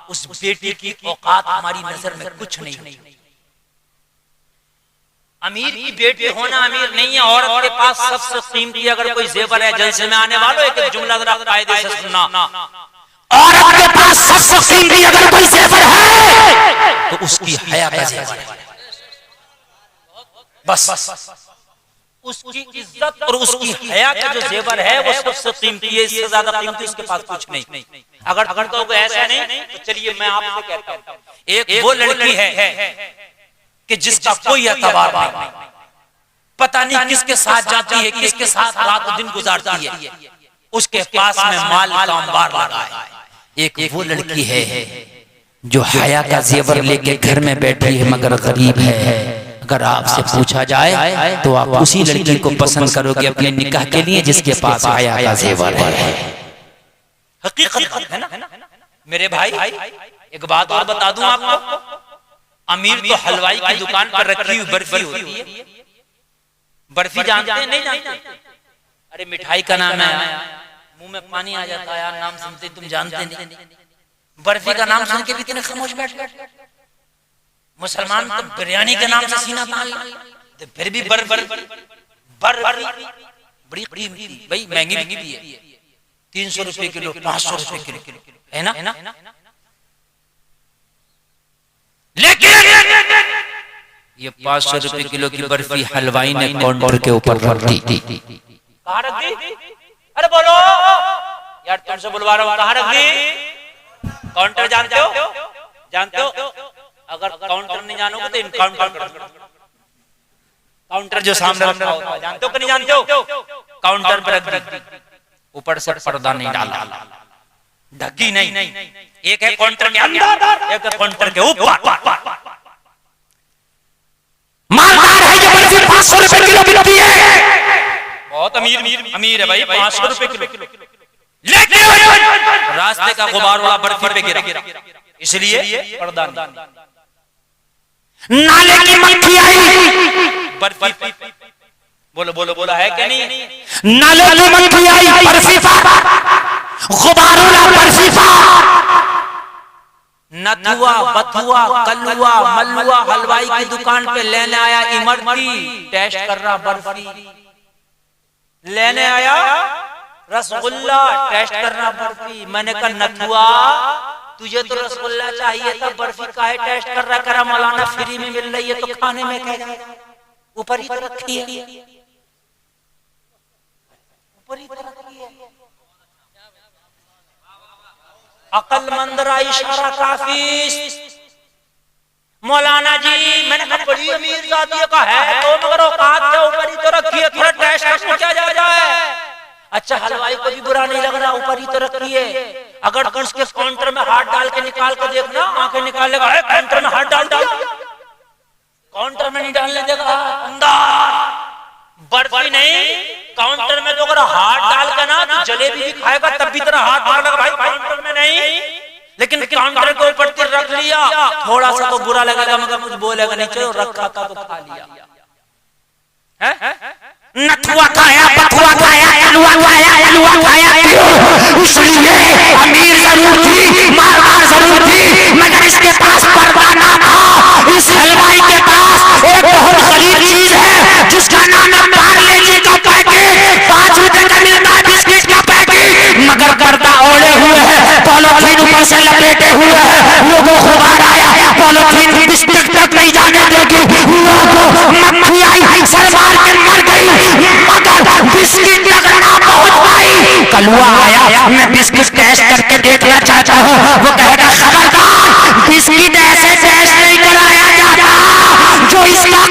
उस बेटी की औकात हमारी नजर में कुछ नहीं। अमीर की बेटी होना अमीर नहीं है, औरत के पास सबसे कीमती अगर कोई जेवर है। जलसे में आने वालों एक जुमला जरा कायदे से सुनना, औरत के पास सबसे कीमती अगर कोई जेवर है तो उसकी हया का जेवर है। बस उसकी इज्जत और उसकी हया का जो जेवर है वो सबसे कीमती है, इससे ज्यादा कीमती उसके पास कुछ नहीं। अगर तो ऐसा नहीं तो चलिए मैं आपसे कहता हूं, एक वो लड़की है कि जिसका कोई एतबार नहीं, पता नहीं किसके साथ जाती है, किसके साथ रात दिन गुजारती है, उसके पास में माल का अंबार लगा है। एक वो लड़की है जो हया का जेवर लेके घर में बैठी है मगर गरीब है। अगर आपसे पूछा जाए तो आप उसी लड़की को पसंद करोगे अपने निकाह के लिए जिसके पास हया का जेवर है। हकीकत है ना मेरे भाई। एक बात और बता दूं आपको, अमीर तो हलवाई की दुकान पर रखी हुई बर्फी होती है। बर्फी जानते हैं नहीं जानते? अरे मिठाई का नाम है, मुंह में पानी आ जाता है यार नाम सुनते, तुम जानते नहीं। बर्फी का नाम सुन के भी इतने खामोश बैठ। मुसलमान तो बिरयानी के नाम से सीना तान तो फिर भी बड़ी कीमती भाई, महंगी भी है। 300 रुपए किलो, 500 रुपए किलो है ना। लेकिन ये 500 रुपए किलो की बर्फी हलवाई ने काउंटर के ऊपर रख दी। कहाँ रख दी? अरे बोलो यार, तुमसे बुलवा रहा हूँ, कहाँ रख दी? काउंटर जानते हो? जानते हो? अगर काउंटर नहीं जानोगे तो इनकाउंटर कर दो। काउंटर जो सामने रखा होता है, जानते हो कि नहीं जानते हो? काउंटर पर रख दी, ऊपर से पर्दा नहीं डाला, ढकी नहीं। एक है काउंटर के अंदर, एक है काउंटर के ऊपर। मालदार है ये बर्फी, 500 रुपए किलो मिलती है। बहुत अमीर है भाई, 500 रुपए किलो। लेकिन रास्ते का गुबार वाला बर्फी पे गिरा, इसलिए पर्दा नहीं। नाले की मक्खी आई बर्फी, बोलो है क्या नहीं? नाले की मक्खी आई बर्फी पर, गुबार वाला बर्फी पर। नथुआ, बथुआ, कलुआ, मलुआ हलवाई की दुकान पे लेने आया इमरती, टेस्ट कर रहा बर्फी। लेने आया रसगुल्ला, टेस्ट कर रहा बर्फी। मैंने कहा नथुआ, तुझे तो रसगुल्ला चाहिए था, बर्फी काहे टेस्ट कर रहा? करा मौलाना फ्री में मिल रही है तो खाने में क्या जाएगा? ऊपर ही रखी है, ऊपर ही रखी है। अक्लमंद रा इशारा काफी। मौलाना जी मैंने कहा बड़ी अमीर जाती का है तो मगर औकात के ऊपर ही तो रखी है, थोड़ा टेस्ट करके क्या जाए। अच्छा हलवाई को भी बुरा नहीं लग रहा, ऊपर ही तो रखी है। अगर उसके काउंटर में हाथ डाल के निकाल के देखना, आंखें निकालेगा, काउंटर में हाथ डाल, काउंटर में नहीं डालने देगा अंदर। बर्फी नहीं, काउंटर में तो अगर हाथ डाल के ना तो जलेबी भी खाएगा तब भी तेरा हाथ डालेगा भाई, काउंटर में नहीं। लेकिन काउंटर के ऊपर रख लिया, थोड़ा सा तो बुरा लगेगा मगर कुछ बोलेगा नहीं, चलो रखा था तो खा लिया। नथुआ खाया, बथुआ खाया, अलुआ खाया, अलुआ खाया, क्यों? इसलिए अमीर जरूर थी, मालदार जरूर थी, मगर इसके पास पर्दा ना था। इस हलवाई के पास एक बहुत गरीब चीज है जिसका नाम है पार्ले का पैकेट, 5 रुपए का मिलता है बिस्किट का पैकेट, मगर पर्दा ओढ़े हुए है, पॉलिथीन ऊपर से लपेटे हुए है। लोगों को बाहर आया, पॉलिथीन बिस्किट तक नहीं जाने देगी, लोगों मक्खी आई, सरवार के मर गई, मगर बिस्किट लगना बहुत भाई। कलुआ आया, मैं बिस्किट टेस्ट करके देखना चाहता हूँ। वो कहेगा खबरदार, बिस्किट ऐसे टेस्ट नहीं कराया जाता जो इसका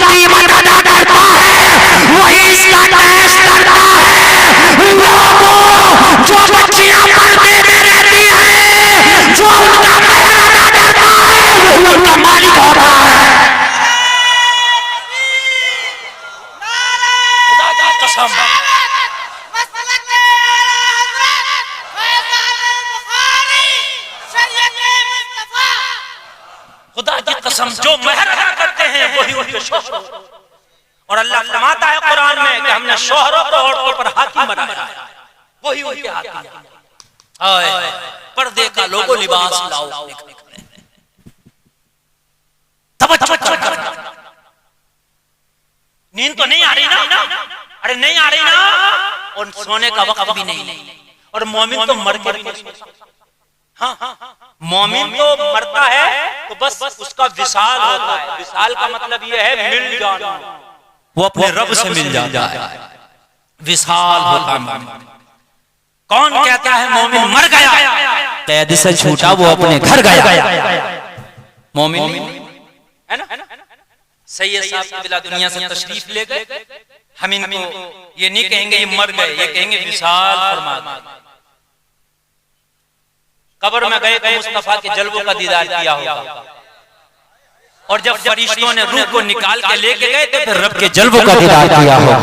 कसम जो महर अदा करते हैं वही उनके शौहर। और अल्लाह फरमाता है कुरान में कि हमने शौहरों को औरतों पर हाकिम बनाया है, वही उनके हाकिम। आए पर्दे का लोगो लिबास लाओ, नींद तो नहीं आ रही ना, अरे नहीं आ रही ना, और सोने का वक्त भी नहीं। और मोमिन तो मर के भी नहीं। हाँ, मोमिन तो मरता है तो बस उसका विसाल होता है। विसाल का मतलब यह है मिल जाना, वो अपने रब से मिल जाता है, विसाल होता है। कौन कहता है मोमिन मर गया, कैद से छूटा वो अपने घर गया, मोमिन है ना। सैयद साहब क़िबला दुनिया से तशरीफ ले गए, हम इनको ये नहीं कहेंगे ये मर गए, ये कहेंगे विसाल फरमा गए। कब्र में गए तो मुस्तफा के जलवों का दीदार किया होगा, और जब फरिश्तों ने रूह को निकाल के लेके गए तो फिर रब के जलवों का दीदार किया होगा।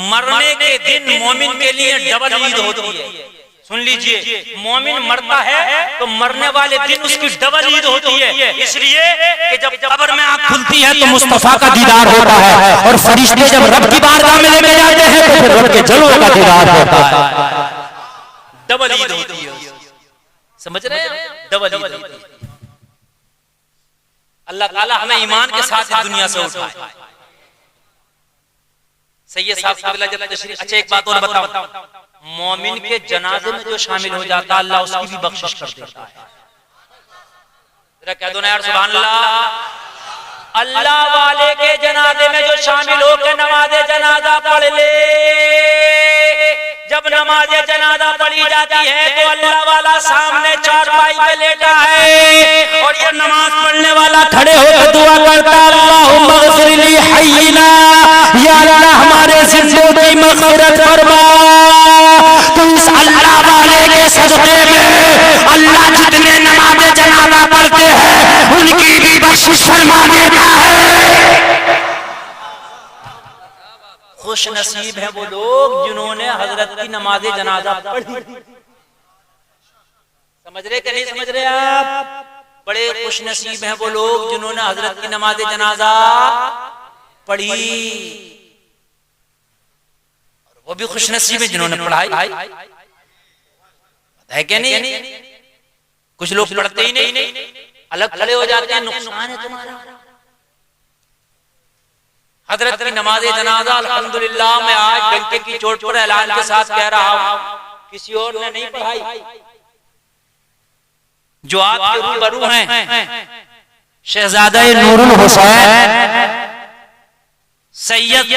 मरने के दिन मोमिन के लिए डबल ईद होती है। सुन लीजिए, मोमिन मरता है तो मरने वाले दिन उसकी डबल ईद होती है, इसलिए कि जब कब्र में आंख खुलती है तो मुस्तफा का दीदार होता है, और फरिश्ते जब रब की बारगाह में लेके जाते हैं तो फिर रब के जलवों का दीदार होता है। डबल ईद होती है, समझ रहे हैं, डबल ईद होती है। अल्लाह ताला हमें ईमान के साथ दुनिया से उठाए। सैयद साहब क़िबला जब तशरीफ, अच्छा एक बात और बताओ, मोमिन के जनाजे में जो शामिल हो जाता है अल्लाह उसकी भी बख्शिश कर देता है। जरा कह दो ना यार सुभान अल्लाह। अल्लाह वाले के जनाजे में जो शामिल होकर नमाज़े जनाजा पढ़ ले, जब नमाज़े जनाजा पढ़ी जाती है तो अल्लाह वाला सामने चारपाई पे लेटा है, और ये नमाज पढ़ने वाला खड़े होकर दुआ करता है, अल्लाहुम्मा ग़फ़िर ली हय्यिना, या अल्लाह हमारे जिंदों की मग़फ़िरत फरमा। तो इस अल्लाह वाले के सदक़े में अल्लाह जितने नमाज़े जनाजा पढ़ते हैं उनकी भी बख्शिश फरमा देता है। खुश नसीब है वो लोग जिन्होंने हजरत की नमाज़े जनाजा पढ़ी। समझ रहे कि नहीं समझ रहे आप? बड़े खुश नसीब हैं वो लोग जिन्होंने हजरत की नमाज़े जनाजा पढ़ी, वो भी खुश नसीब है जिन्होंने पढ़ाई है कि नहीं। कुछ लोग पढ़ते ही नहीं, अलग खड़े हो जाते हैं, नुकसान है तुम्हारा। हजरत की नमाज़े जनाजा अल्हम्दुलिल्लाह मैं आज डंके की चोट पर ऐलान के साथ कह रहा हूं, किसी और ने नहीं पढ़ाई। जो आपके रूबरू हैं शहजादा नूरुल हुसैन सैयद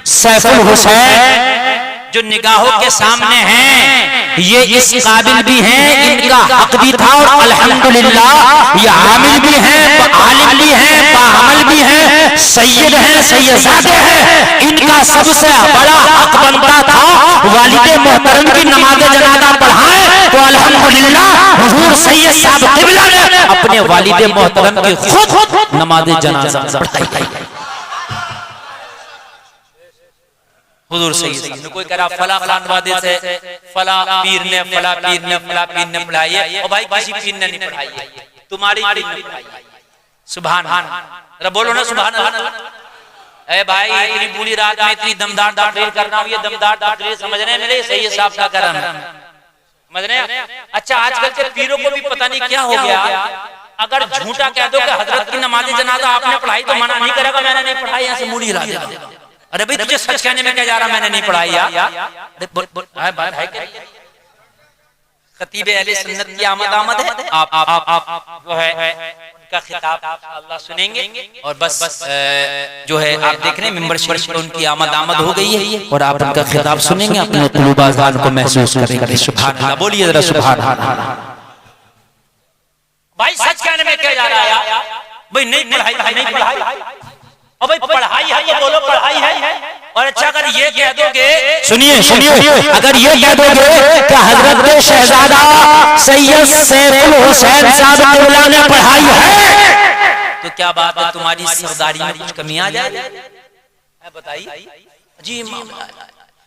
सैफुल हुसैन, जो निगाहों के सामने हैं, ये इस काबिल भी हैं, इनका हक भी था, और अल्हम्दुलिल्लाह ये आमिल भी हैं, आलिम भी हैं, बाअमल भी हैं, सैयद हैं, सैयदादे हैं। इनका सबसे बड़ा हक बनता था वालिद मोहतरम की नमाज़े जनाजा पढ़ाएं, तो अल्हम्दुलिल्लाह हुजूर सैयद साहब क़िबला ने अपने वालिद मोहतरम की खुद नमाज़े जनाजा पढ़ाई। हुजूर सैयद साहब ने, कोई कह रहा फला खानवादे से फला पीर ने फला पीर ने फला पीर ने पढ़ाई है, और भाई किसी पीर ने नहीं पढ़ाई है, तुम्हारी पीर ने पढ़ाई है। सुभान अल्लाह, बोलो ना सुभान अल्लाह। ए भाई इतनी बूढ़ी रात में इतनी दमदार तकरीर करना, ये दमदार तकरीर समझ रहे हैं मेरे सैयद साहब का करम, समझ रहे हैं। अच्छा आजकल के पीरों को भी पता नहीं क्या हो गया, अगर झूठा कह दो कि हजरत की नमाज़े जनाजा आपने पढ़ाई तो मना नहीं करेगा मैंने नहीं पढ़ाई, यहाँ से मुड़ी हिला देगा। अरे भाई तुझे सच कहने में क्या जा रहा, मैंने नहीं पढ़ाई यार। बात है क्या? खतीब अहले सुन्नत की आमद है, आप जो है उनका खिताब अल्लाह सुनेंगे, और बस जो है आप देख रहे हैं मिंबर शरीफ पर उनकी आमद हो गई है, और आप उनका खिताब सुनेंगे, अपने कुलूब आज़ान को महसूस करेंगे। सुभान अल्लाह, बोलिए जरा सुभान अल्लाह। भाई सच कहने में क्या जा रहा है यार? भाई नहीं पढ़ाई, नहीं पढ़ाई, और भाई पढ़ाई है तो बोलो पढ़ाई है। और अच्छा अगर ये कह दोगे, सुनिए, अगर ये कह दोगे कि हजरत के शहजादा सैयद सैफुल हुसैन साहब क़िबला ने पढ़ाई है, तो क्या बात है तुम्हारी सरदारी में कुछ कमी आ जाए? बताइए जी,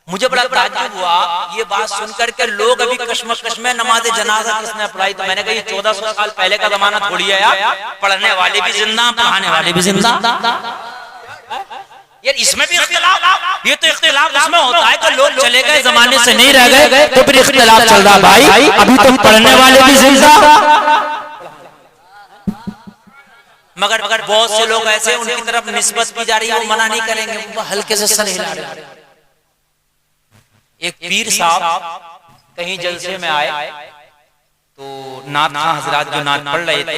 मुझे बड़ा ताज्जुब हुआ ये बात सुनकर के लोग अभी कश्मकश में नमाज जनाजा किसने पढ़ाई, तो मैंने कहा ये 1400 साल पहले का जमाना थोड़ी है यार, पढ़ने वाले भी जिंदा पढ़ाने वाले भी जिंदा। यार इसमें भी इख्तिलाफ, ये तो इख्तिलाफ इसमें होता है कि लोग चले गए जमाने से नहीं रह गए तो फिर इख्तिलाफ चल रहा भाई, अभी तो पढ़ने वाले भी जिंदा। मगर बहुत से लोग ऐसे उनकी तरफ निस्बत की जा रही है, वो मना नहीं करेंगे, वो हल्के से सर हिला रहे हैं। एक पीर साहब कहीं जलसे में आए तो नाथ खां हजरात जो नाथ पढ़ रहे थे,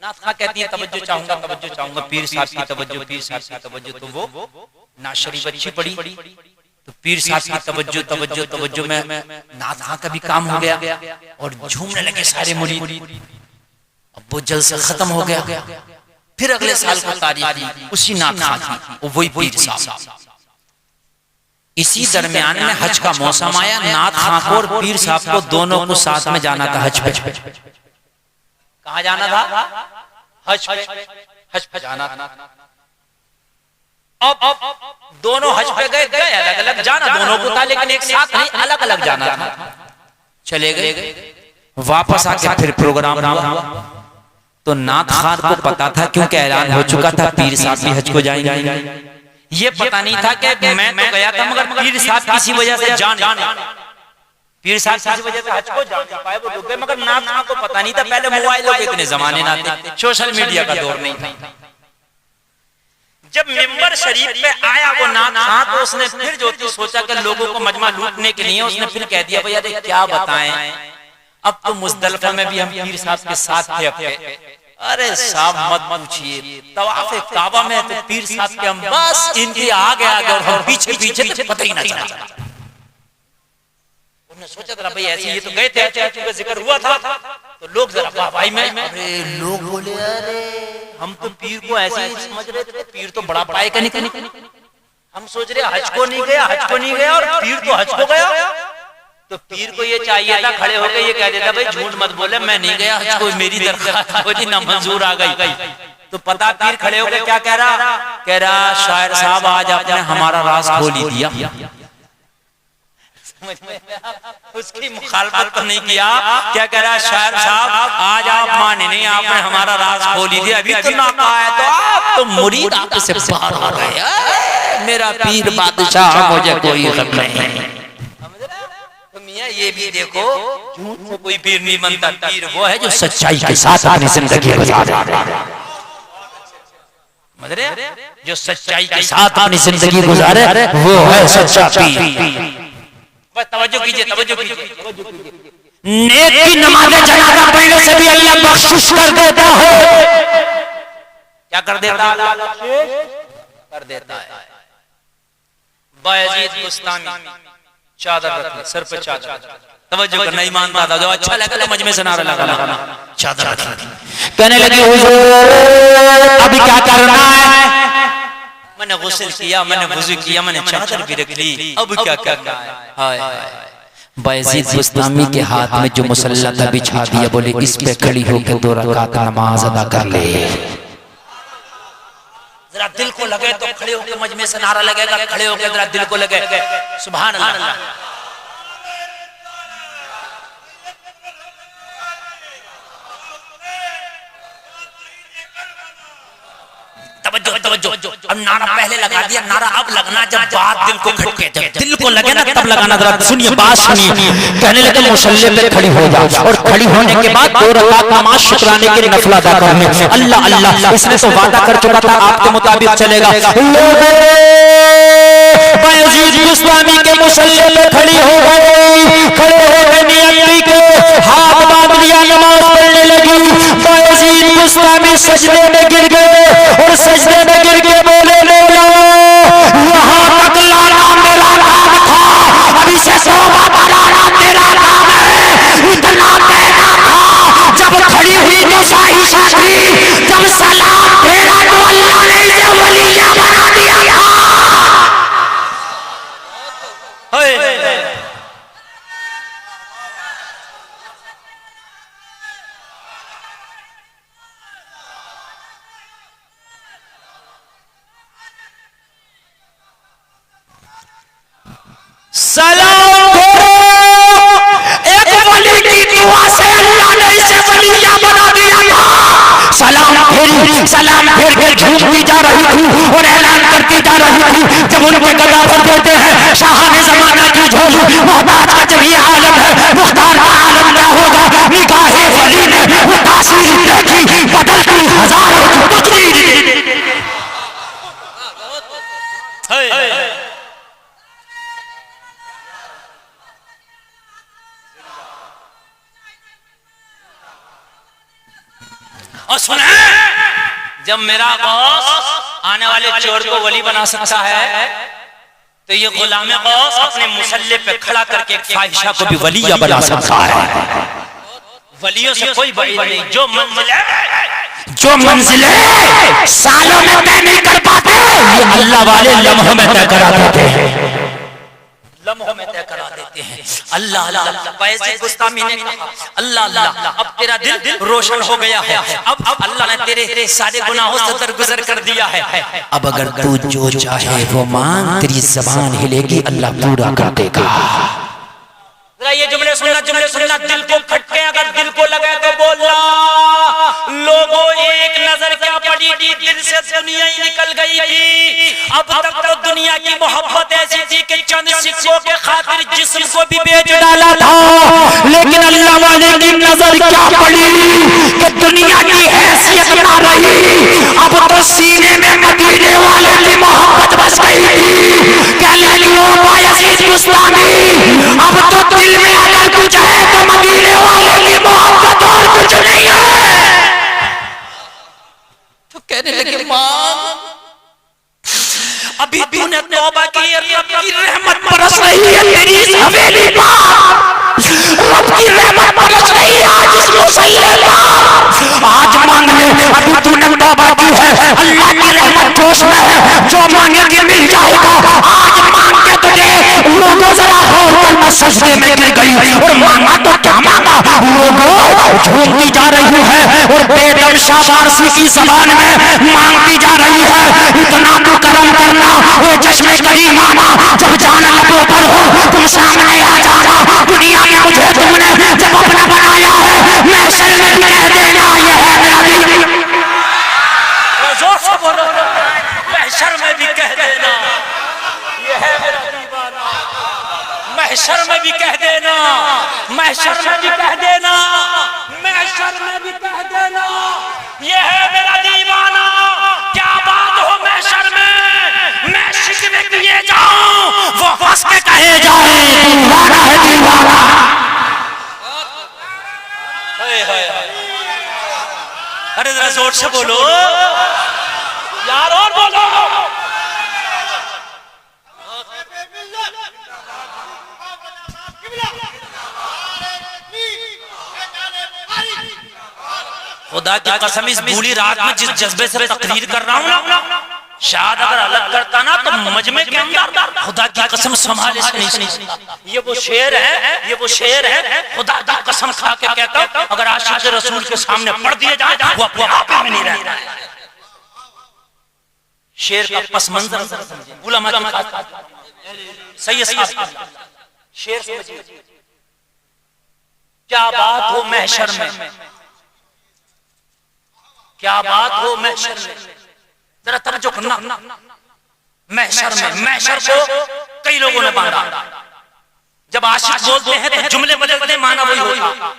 नाथ खां कहती है तवज्जो चाहूंगा तवज्जो चाहूंगा, पीर साहब की तवज्जो पीर साहब की तवज्जो, तो वो नाथ शरीफ अच्छी पड़ी तो पीर साहब की तवज्जो तवज्जो तवज्जो में नाथ खां का भी काम हो गया और झूमने लगे सारे मुरीद। अब वो जलसा खत्म हो गया, फिर अगले साल को तारीख उसी नाथ खां की, वही पीर साहब। इसी दरमियान में हज का मौसम आया, नाथ खां को और पीर साहब को दोनों को साथ में जाना था हज पे। कहाँ जाना था? हज पे, हज पे जाना था। अब दोनों हज पे गए अलग अलग, जाना दोनों को था लेकिन एक साथ नहीं, अलग अलग जाना था। चले गए, वापस आके फिर प्रोग्राम हुआ तो नाथ खां को पता था क्योंकि ऐलान हो चुका था पीर साहब भी हज को जाएंगे। ये पता नहीं था कि मैं तो गया था मगर पीर साहब किसी वजह से पीर साहब किसी वजह से हज को जा पाए, वो रुक गए। मगर नाथ खां को पता नहीं था, पहले मोबाइलों के इतने जमाने ना थे, सोशल मीडिया का दौर नहीं था। जब मिंबर शरीफ पे आया वो नाथ खां तो उसने फिर जो थी सोचा कि लोगों को मजमा लूटने के लिए उसने फिर कह दिया भैया क्या बताएं, अब तो मुज़दलिफा में भी हम पीर साहब के साथ थे अपने। अरे साहब मत पूछिए, तवाफ़े काबा में तो पीर साहब के हम बस इनके आगे आगे और हम पीछे पीछे पता ही ना चला। उन्होंने सोचा था भाई ऐसे ये तो गए थे, चूंकि जिक्र हुआ था तो लोग जरा वाहवाही में, अरे लोग बोले अरे हम तो पीर को ऐसे ही समझ रहे थे, पीर तो बड़ा पाएगा नहीं, हम सोच रहे हज को नहीं गया और पीर तो हज को गया। तो पीर को ये चाहिए था खड़े होकर ये कह देता भाई झूठ मत बोले मैं नहीं गया हज को, मेरी दरख्वास्त ना मंजूर आ गई। तो पता पीर खड़े होकर क्या कह रहा शायर साहब आज आपने हमारा राज खोल ही दिया। उसकी मुखालफत तो नहीं किया, क्या कह रहा है शायर साहब आज आप माने नहीं, आपने हमारा राज खोल ही दिया, अभी तो ना कहा है तो आप तो मुरीद आपसे बाहर आ गए, मेरा पीर बादशाह मुझे कोई गम नहीं। ये भी देखो झूठ से कोई पीर नहीं बनता, पीर वो है जो सच्चाई के साथ अपनी जिंदगी गुजारे, जो सच्चाई के साथ अपनी जिंदगी गुजारे वो है सच्चा पीर। तवज्जो कीजिए, तवज्जो कीजिए। नेक की नमाज़ जनाजा पढ़ने से भी अल्लाह बख्शिश कर देता है। क्या कर देता है? कर देता है। बायजीद बुस्तामी चादर रख सर पे, चादर तवज्जो करना, ईमान था जो अच्छा लगा तो मजमे से नारा लगाना, चादर रख। कहने लगी हुजूर अभी क्या करना है? मैंने गुस्ल किया, मैंने वुज़ू किया, मैंने चादर भी रख ली, अब क्या करना है? हाय बायजीद बुस्तामी के हाथ में जो मुसल्ला था बिछा दिया, बोले इस पे खड़ी होकर 2 रकात नमाज अदा कर ले। जरा दिल को लगे तो खड़े होकर मजमे से नारा लगेगा, खड़े होकर जरा दिल को लगे सुभान अल्लाह। तवज्जो, अब नारा पहले लगा दिया, नारा अब लगना जब बात दिल को खटके, जब दिल को लगे ना तब लगाना। जरा सुनिए, बात सुनिए। कहने लगे मुसल्ले पे खड़ी हो जा, और खड़ी होने के बाद 2 रकात नमाज शुक्राने की नफल अदा करने। अल्लाह अल्लाह इसने तो वादा कर चुका था आपके मुताबिक चलेगा। बायजीद बुस्तामी के मुसल्ले पे खड़ी हो गई, खड़े होकर नियत के हाथ बांध लिया, नमाज पढ़ने लगी। बायजीद बुस्तामी सजदे में गिर गए और सजदे में गिर के बोले यहाँ तक लाना मेरा नाम था, अभी से 100 बाबा लाना तेरा नाम है, इतना तेरा था। जब खड़ी हुई तो शाही शादी, जब सलाम फेरा तो अल्लाह ने इसे वलिया बना दिया था। सलाम एक वली की दुआ से अल्लाह ने इसे वलिया बना दिया था। सलाम फिर झूमती जा रही थी और ऐलान करती जा रही थी। जब उनके गदा पर देते हैं शाहाने जमाना की झोल, मोहताज का जब ये आलम है, मुख्तार का आलम क्या होगा। निगाहे वली ने वो तासीर देखी, बदलती हजारों तकदीर। और सुने, जब मेरा गौस आने वाले चोर को वली बना सकता है तो ये गुलाम गौस अपने मुसल्ले पे खड़ा करके एक फाहिशा को भी वलिया बना सकता है। वलियों से कोई बड़ी नहीं। जो मंजिलें सालों में तय नहीं कर पाते, ये अल्लाह वाले लम्हों में तय करा देते हैं। लम्हों में तय करा देते हैं। अल्लाह अल्लाह वैसे गुस्तामी ने कहा अल्लाह अल्लाह अब तेरा दिल रोशन हो गया है। अब अल्लाह ने तेरे सारे गुनाहों से दरगुजर कर दिया है। अब अगर तू जो चाहे वो मांग, तेरी ज़बान हिलेगी, अल्लाह पूरा कर देगा। जरा ये जुमले सुनना, दिल को खटके, अगर दिल को लगे तो बोलना। लोगों एक नजर क्या पड़ी थी, दिल से दुनिया ही निकल गई थी। अब तक तो दुनिया की मोहब्बत ऐसी थी कि चंद सिक्कों के खातिर जिस्म को भी बेच डाला था। लेकिन अल्लाह वाले की नजर क्या पड़ी कि दुनिया की हैसियत ना रही। अब तो सीने में मदीने वाले की मोहब्बत बस गई थी। अब तो दिल में अगर कुछ है तो मदीने वाले की मोहब्बत और कुछ नहीं है। तो कहने लगे मां, अभी तूने तौबा की, रब की रहमत बरस रही है तेरी इस हवेली पर, रब की रहमत बरस रही है आज इस मुसल्ले पर। आज मांग ले, अभी तूने तौबा की है, अल्लाह की रहमत जोश में है, जो मांगेगी मिल जाएगा। आज मांग के तुझे लोगों जरा हो सजदे में गिर गई और मांगा तो क्या मांगा। लोगों झूमती जा रही है और बेदम शाबाशी की जबान में मांगती जा रही है, इतना तो करम करना वो चश्मे करीम आना, जब जाना लबों पर हो तुम सामने आ जाना। दुनिया में मुझे तुमने जब अपना बनाया है, महशर में भी कह देना ये है मेरा दिल। जोर से बोलो, महशर में भी कह देना ये है मेरा दीवाना। महशर में भी कह देना, महशर में भी कह देना, महशर में भी कह देना ये है मेरा दीवाना। क्या बात हो महशर में, मैं शिकवे किए जाऊं वो हंस के कहे जाए दीवाना है दीवाना। अरे जरा जोर से बोलो यार, और बोलो। खुदा की कसम इस बूढ़ी रात में जिस जज्बे से तकरीर कर रहा हूं ना, शायद अगर अलग करता ना तो मजमे के अंदर खुदा की कसम संभाले से नहीं सकता। ये वो शेर है, ये वो शेर है, खुदा की कसम खा के कहता हूं, अगर आशिक रसूल के सामने पढ़ दिया जाए वो अपने आप में नहीं रहता है। शेर का पस मंजर सही शेर समझिए। क्या बात हो महशर में, क्या बात हो महशर में, जरा तवज्जो करना। महशर में, महशर को कई लोगों ने बांधा। जब आशिक बोलते हैं तो जुमले बदलते, माना वही होता।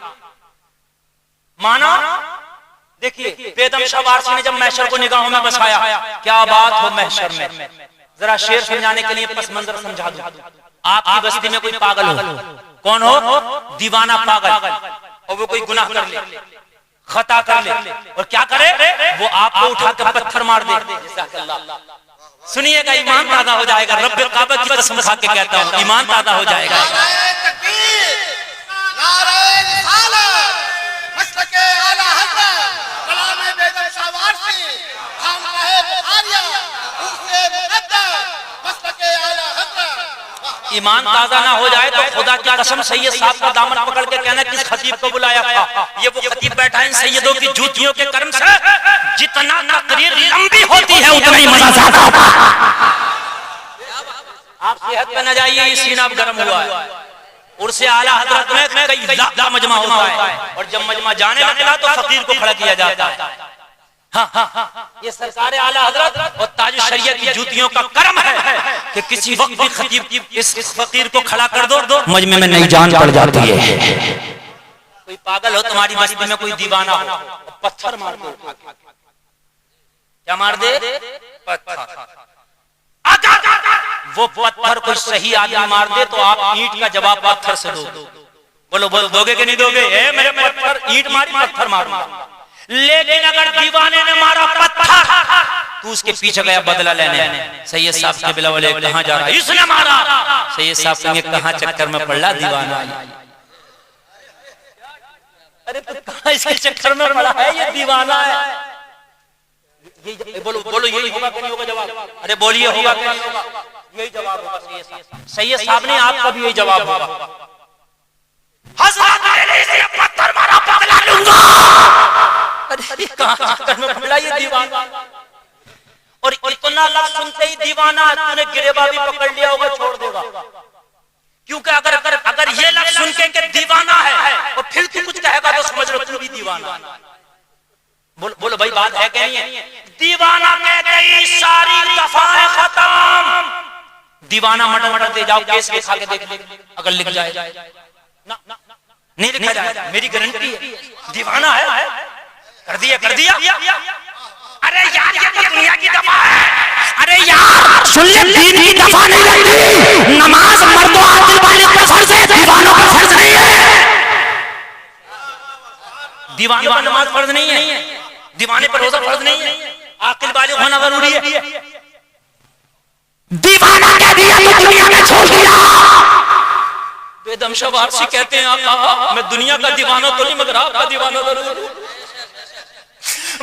माना देखिए, बेदम शाह वारसी ने जब महशर को निगाहों में बसाया, क्या बात हो महशर में, जरा शेर समझाने के लिए पस मंजर समझा दूं। आपकी बस्ती में कोई पागल हो, कौन हो, दीवाना पागल, और वो कोई गुनाह कर ले, खता कर ले, और क्या करे, वो आपको उठाकर पत्थर मार दे। सुनिएगा, ईमान ताज़ा हो जाएगा। रब्बे काबा की कसम खा के कहता हूँ, ईमान ताज़ा हो जाएगा। ईमान ताज़ा ना हो जाए तो खुदा की कसम सैयद साहब का दामन पकड़ के कहना किस खतीब को बुलाया था। ये वो खतीब बैठा है सैयदों की जूतियों के कर्म से, जितना तकरीर लंबी होती है उतना ही मजा आता है। आप सेहत पे न जाइए, ये सीना गर्म हुआ है। उर्से आला हजरत में कई लाख का मजमा होता है, और जब मजमा जाने लगता तो फकीर को खड़ा किया जाता है। ये सरकार आला हजरत और ताज शरीयत की जूतियों का कर्म है कि किसी वक्त भी खतीब इस फकीर को खड़ा कर दो, मजमे में नई जान पड़ जाती है। कोई पागल हो तुम्हारी बस्ती में, कोई दीवाना हो, पत्थर मार दो। क्या मार दे? पत्थर। वो पत्थर कोई सही आदमी मार दे तो आप ईंट का जवाब पत्थर से दो। बोलो बोलो, दोगे कि नहीं दोगे? मेरे पत्थर ईंट मारी, पत्थर मारूंगा। लेकिन अगर दीवाने ने मारा पत्थर, तू उसके पीछे गया बदला लेने। सैयद साहब के बिला वाले कहां जा रहा है? इसने मारा। सैयद साहब कहेंगे कहां चक्कर में पड़ रहा दीवाना? अरे तो कहां इसके चक्कर में पड़ा है? ये दीवाना है। बोलो बोलो, यही होगा कि नहीं होगा जवाब? अरे बोलिए, होगा कि नहीं होगा? यही जवाब होगा। सैयद साहब ने आपका भी यही जवाब होगा। हज़रत मेरे लिए पत्थर मारा, बदला लूंगा। अरे कहां चक्कर में पड़ा ये दीवाना? और इतना लफ्ज़ सुनते ही दीवाना तूने गिरेबा भी पकड़ लिया होगा, छोड़ देगा। क्योंकि अगर ये लफ्ज़ सुन के दीवाना है और फिर तू कुछ कहेगा तो समझ लो तू भी दीवाना। बोलो भाई, बात है क्या नहीं है? दीवाना कहते ही सारी दफाएं खत्म। दीवाना मटर दे जाओ, केस लिखा के देख, अगर लिख जाए ना, नहीं लिखा जाए, मेरी गारंटी है। दीवाना है, कर दिया। अरे यार, ये तो दुनिया की दफा है। अरे यार सुन ले, दीन की दफा नहीं लगती। नमाज मर्दों आदिल बालिग पे फर्ज है, दीवानों पे फर्ज नहीं है। दीवानों पर नमाज फर्ज नहीं है, दीवाने पर रोजा फर्ज नहीं है, आकिल बालिग होना जरूरी है। दीवाना कह दिया तो दुनिया में छोड़ दिया। बेदम शवारसी कहते हैं आका, मैं दुनिया का दीवाना तो नहीं मगर आपका दीवाना जरूर।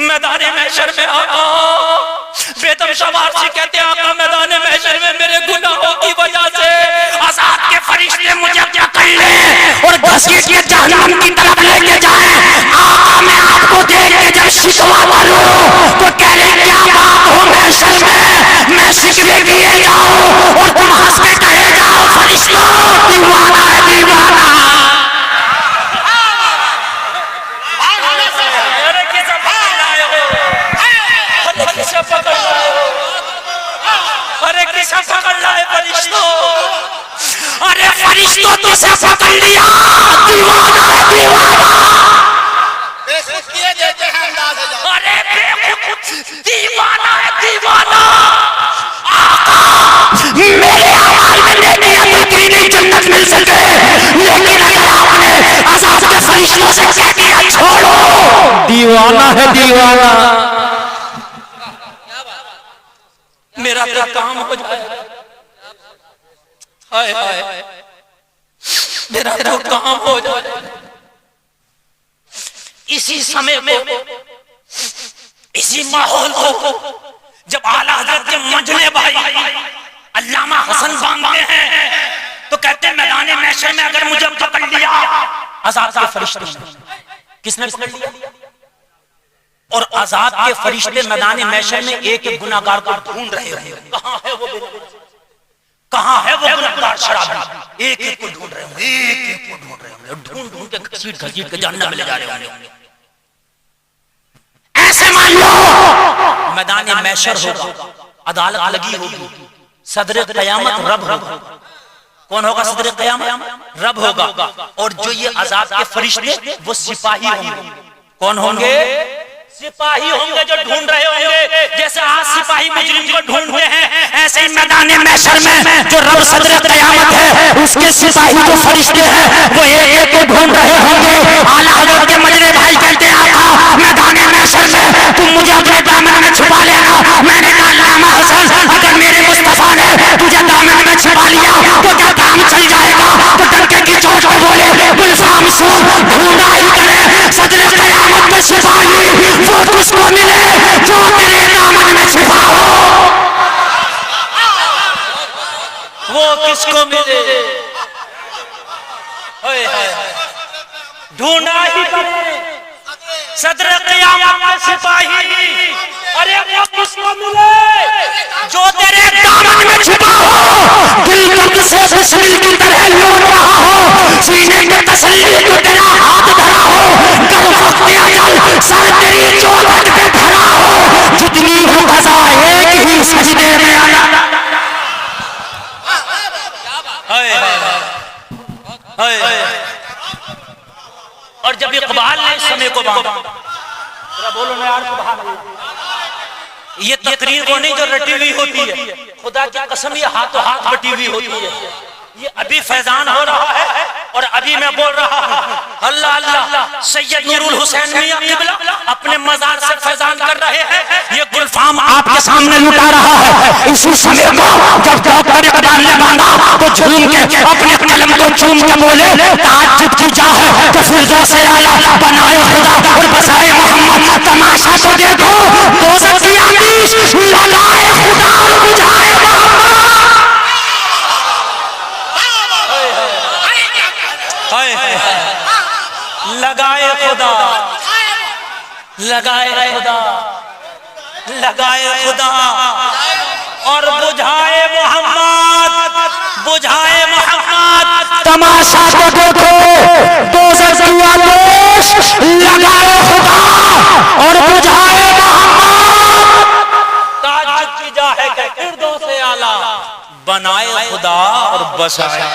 मैदान महशर में आका, बेदम शवारसी कहते हैं आका, मैदान महशर में मेरे गुनाहों की वजह से अज़ाब के फरिश्ते मुझे पकड़ लें और घसीट के जहन्नम की तरफ लेके जाए। आका मैं आपको देख के जब शिकवा करूं तो कह रहे क्या बात हो महशर में, मैं शिकवे किए जाऊं और तुम हंस के कहे जाओ फरिश्तों दीवाना है दीवाना। अरे किसे पकड़ लाए फरिश्तों? अरे फरिश्तों तुझे पकड़ लिया, दीवाना है दीवाना। अरे दीवाना है दीवाना। मेरे अमाल में नेकियां मिलती नहीं जन्नत मिल सके, लेकिन अगर आपने अज़ाब के फरिश्तों से कह दिया छोड़ो, दीवाना है दीवाना। मेरा तो काम हो जाए, हाय हाय, मेरा तो काम हो जाए। इसी समय को, इसी माहौल को जब आला हज़रत के मंझले भाई अल्लामा हसन बांधते हैं तो कहते हैं मैदान महशर में अगर मुझे पकड़ लिया अज़ाब के फरिश्ते ने, किसने पकड़ लिया? और अज़ाब के फरिश्ते मैदान महशर में एक एक गुनाहगार को ढूंढ रहे होंगे। कहां है वो गुनाहगार शराबी? एक एक को ढूंढ रहे होंगे, एक एक को ढूंढ रहे होंगे, ढूंढ के घसीट के जहन्नम में ले जा रहे होंगे। ऐसे मान लो मैदान महशर होगा, अदालत लगी होगी, सदर क़यामत रब होगा। कौन होगा सदर क़यामत? रब होगा। और जो ये अज़ाब के फरिश्ते वो सिपाही होंगे। कौन होंगे? सिपाही होंगे जो ढूंढ रहे होंगे। जैसे आज सिपाही मुजरिम को ढूंढते हैं, ऐसे ही मैदान महशर में जो रब सदर क़यामत है उसके सिपाही जो फरिश्ते हैं वो एक एक को ढूंढ रहे होंगे। आला हज़रत के मंझले भाई कहते हैं आका मैदान महशर में तुम मुझे अपने दामन में छुपा लेना। मैंने कहा अल्लामा हसन अगर मेरे मुस्तफा ने तुझे दामन में छुपा लिया तो क्या काम चल जाएगा? तो डंके की चोट पर बोले गुलफाम सो ढूंढा ही करे सदर क़यामत में सिपाही वो तुझको मिले जो तेरे दामन में छुपा हो। वो किसको मिले? ढूंढा ही करे सदर क़यामत में सिपाही। अरे वो किसको मिले? जो तेरे दामन में छुपा हो। दिल दूल्हे को बांधा। बोलो ना यार सुभान अल्लाह। ये तकरीर को नहीं जो रटी हुई होती है, खुदा की कसम ये हाथों हाथ बटी हुई होती है। ये अभी फैजान हो रहा है और अभी मैं बोल रहा हूँ अल्लाह अल्लाह। सैयद नूरुल हुसैन मियां किबला अपने मजार से फैजान कर रहे हैं। ये गुलफाम आपके सामने लुटा रहा है। इसी समय को जब डॉक्टर इकबाल ने बांधा तो झूम के अपने कलम को चूम के बोले ताज्जुब की जा है तो फिरदौस आला बनाए खुदा और बसाए मोहम्मद। तमाशा तो देखो दोज़ख की आतिश लगाए खुदा और बुझाए मोहम्मद। लगाए खुदा, लगाए खुदा, लगाए खुदा और बुझाए मोहम्मद, बुझाए मोहम्मद। तमाशा तो देखो दोज़ख की आतिश लगाए खुदा और बुझाए मोहम्मद। ताज्जुब की जा है कि फिरदौस आला बनाए खुदा और बसाए।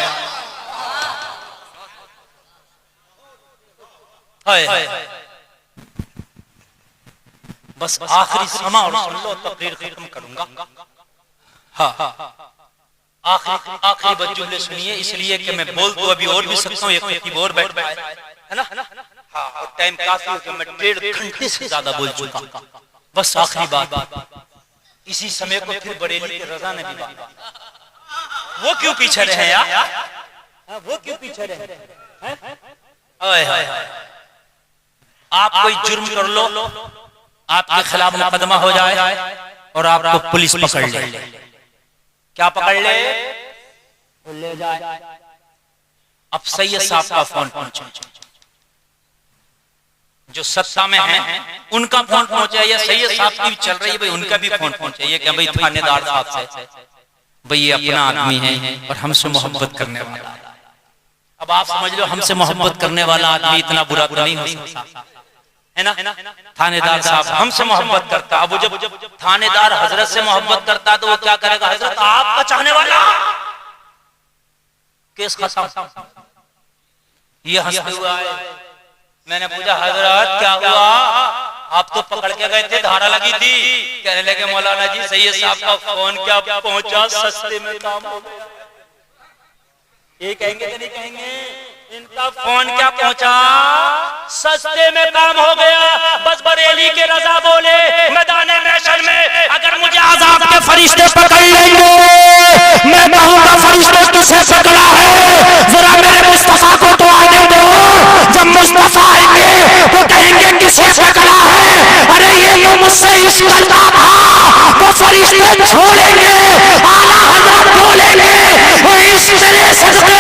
बस आखिरी समा और सुन लो, तकरीर खत्म करूंगा। हाँ आखिरी बस जुमले सुनिए, इसलिए कि मैं बोल तो अभी और भी सकता हूँ, एक खतीब और बैठ है ना। हाँ और टाइम काफी हो गया, मैं 1.5 घंटे से ज्यादा बोल चुका। बस आखिरी बात, इसी समय को फिर बरेली के रजा ने भी बात। वो क्यों पीछे रहे यार, वो क्यों पीछे रहे? आप कोई जुर्म कर लो, आपके खिलाफ मुकदमा हो जाए और आपको पुलिस पकड़ ले। क्या पकड़ ले? ले जाए। अब सैयद साहब का फोन पहुंचे, जो सत्ता में हैं उनका फोन पहुंचे, या सैयद साहब की चल रही है भाई उनका भी फोन पहुंचे। ये क्या भाई थानेदार साहब से, भाई ये अपना आदमी है और हमसे मोहब्बत करने वाला है। अब आप समझ लो हमसे मोहब्बत करने वाला आदमी इतना बुरा तो नहीं हो सकता, है ना। थानेदार साहब हमसे मोहब्बत करता, अब जब थानेदार हजरत से मोहब्बत करता तो वो क्या करेगा? हजरत आपका चाहने वाला केस खत्म। ये हंसते हुआ है। मैंने पूछा हजरत क्या हुआ? आप तो पकड़ के गए थे, धारा लगी थी। कहने लगे मौलाना जी सैयद साहब का फोन क्या पहुंचा, सस्ते में काम हो गया। ये कहेंगे कि नहीं कहेंगे? इनका फोन क्या पहुंचा, सस्ते में काम हो गया। बस बरेली के रजा बोले मैदान महशर में अगर मुझे आजाब के फरिश्ते पकड़ लेंगे, मैं कहूंगा फरिश्ते किसे पकड़ा है, जरा मेरे मुस्तफा को तो आने दो। जब मुस्तफा आएंगे तो कहेंगे किसे पकड़ा है। अरे ये तो मुझसे इश्क करता था, वो फरिश्ते छोड़ेंगे, आला हज़रत बोलेंगे वो इस तरह सस्ते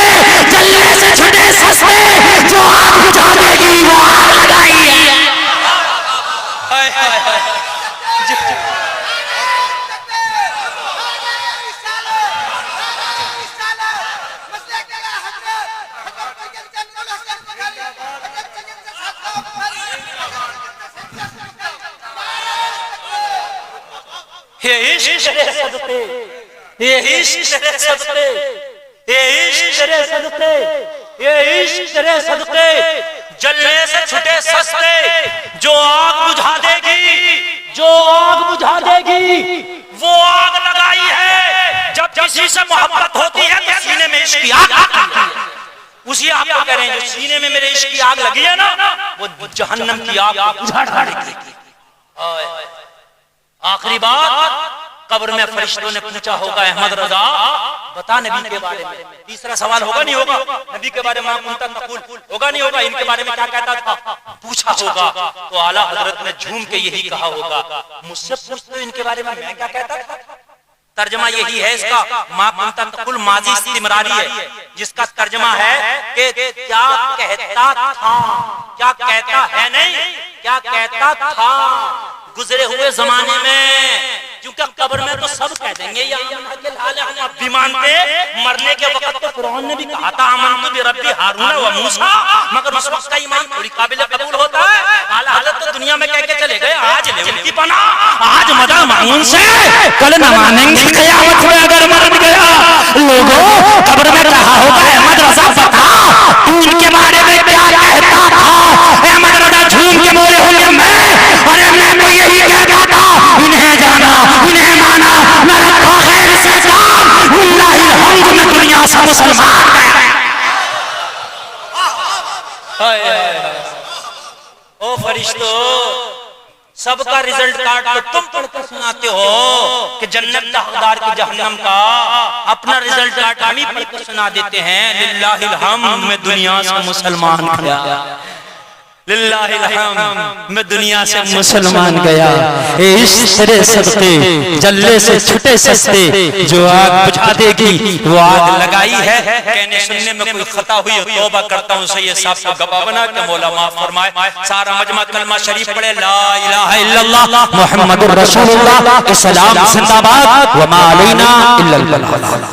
जलने से छुटे सस्ते, जो आग बुझा देगी वो आग लगाई है। ये इश्क तेरे सदके, ये इश्क तेरे सदके, ये इश्क तेरे सदके, ये इश्क तेरे सदके जलने से छुटे सस्ते, जो आग बुझा देगी, जो आग बुझा देगी वो आग लगाई है। जब किसी से मोहब्बत होती है तो सीने में इश्क की आग लगती है। उसी आप कह रहे हैं जो सीने में मेरे इश्क की आग लगी है ना, वो जहन्नम की आग बुझा डालेगी। आखिरी बात, कब्र में फरिश्तों ने पूछा होगा अहमद रजा बता नबी के बारे में। तीसरा सवाल होगा नहीं होगा, नबी के बारे में होगा नहीं होगा, इनके बारे में क्या कहता था पूछा होगा। तो आला हजरत ने झूम के यही कहा होगा, मुझसे पूछते इनके बारे में मैं क्या कहता था। तर्जमा यही है इसका, मा कुंता तकुल माजी इस्तिमरारी है, जिसका तर्जमा है कि क्या कहता था, क्या कहता है नहीं, क्या कहता था गुजरे हुए जमाने में। क्योंकि कब्र में तो सब कह देंगे या हम भी मानते, मरने के वक्त तो फिरौन ने भी कहा था आमन्तु बिरब्बी हारून व मूसा, मगर उस वक्त का ईमान थोड़ी काबिल कबूल होता है। आला हज़रत तो दुनिया में कह के चले गए आज ले उनकी पनाह, आज मदद मांगो उनसे, कल न मानेंगे क़यामत में अगर मर गया। लोगों कब्र में कहा होगा अहमद रजा बता तू उनके बारे में क्या कहता था। अहमद रजा झूम के सबका रिजल्ट कार्ड तो तुम पढ़ कर सुनाते हो कि जन्नत का हकदार की जहन्नम का, अपना रिजल्ट कार्ड हम ही पढ़ कर सुना देते हैं। लिल्लाहिल हम्द, मैं दुनिया से मुसलमान गया, लिल्लाहिल हम्द, मैं दुनिया से मुसलमान गया। इस तरह सदके जल्ले से छुटे सस्ते, जो आग बुझा देगी वो आग लगाई है। कहने सुनने में कोई खता हुई हो तौबा करता हूँ, सैयद साहब को गवाह बना के मौला माफ फरमाए। सारा मजमा कलमा शरीफ पढ़े, ला इलाहा इल्लल्लाह मुहम्मदुर रसूलुल्लाह, इस्लाम जिंदाबाद, व मा अलैना इल्लल बलाग।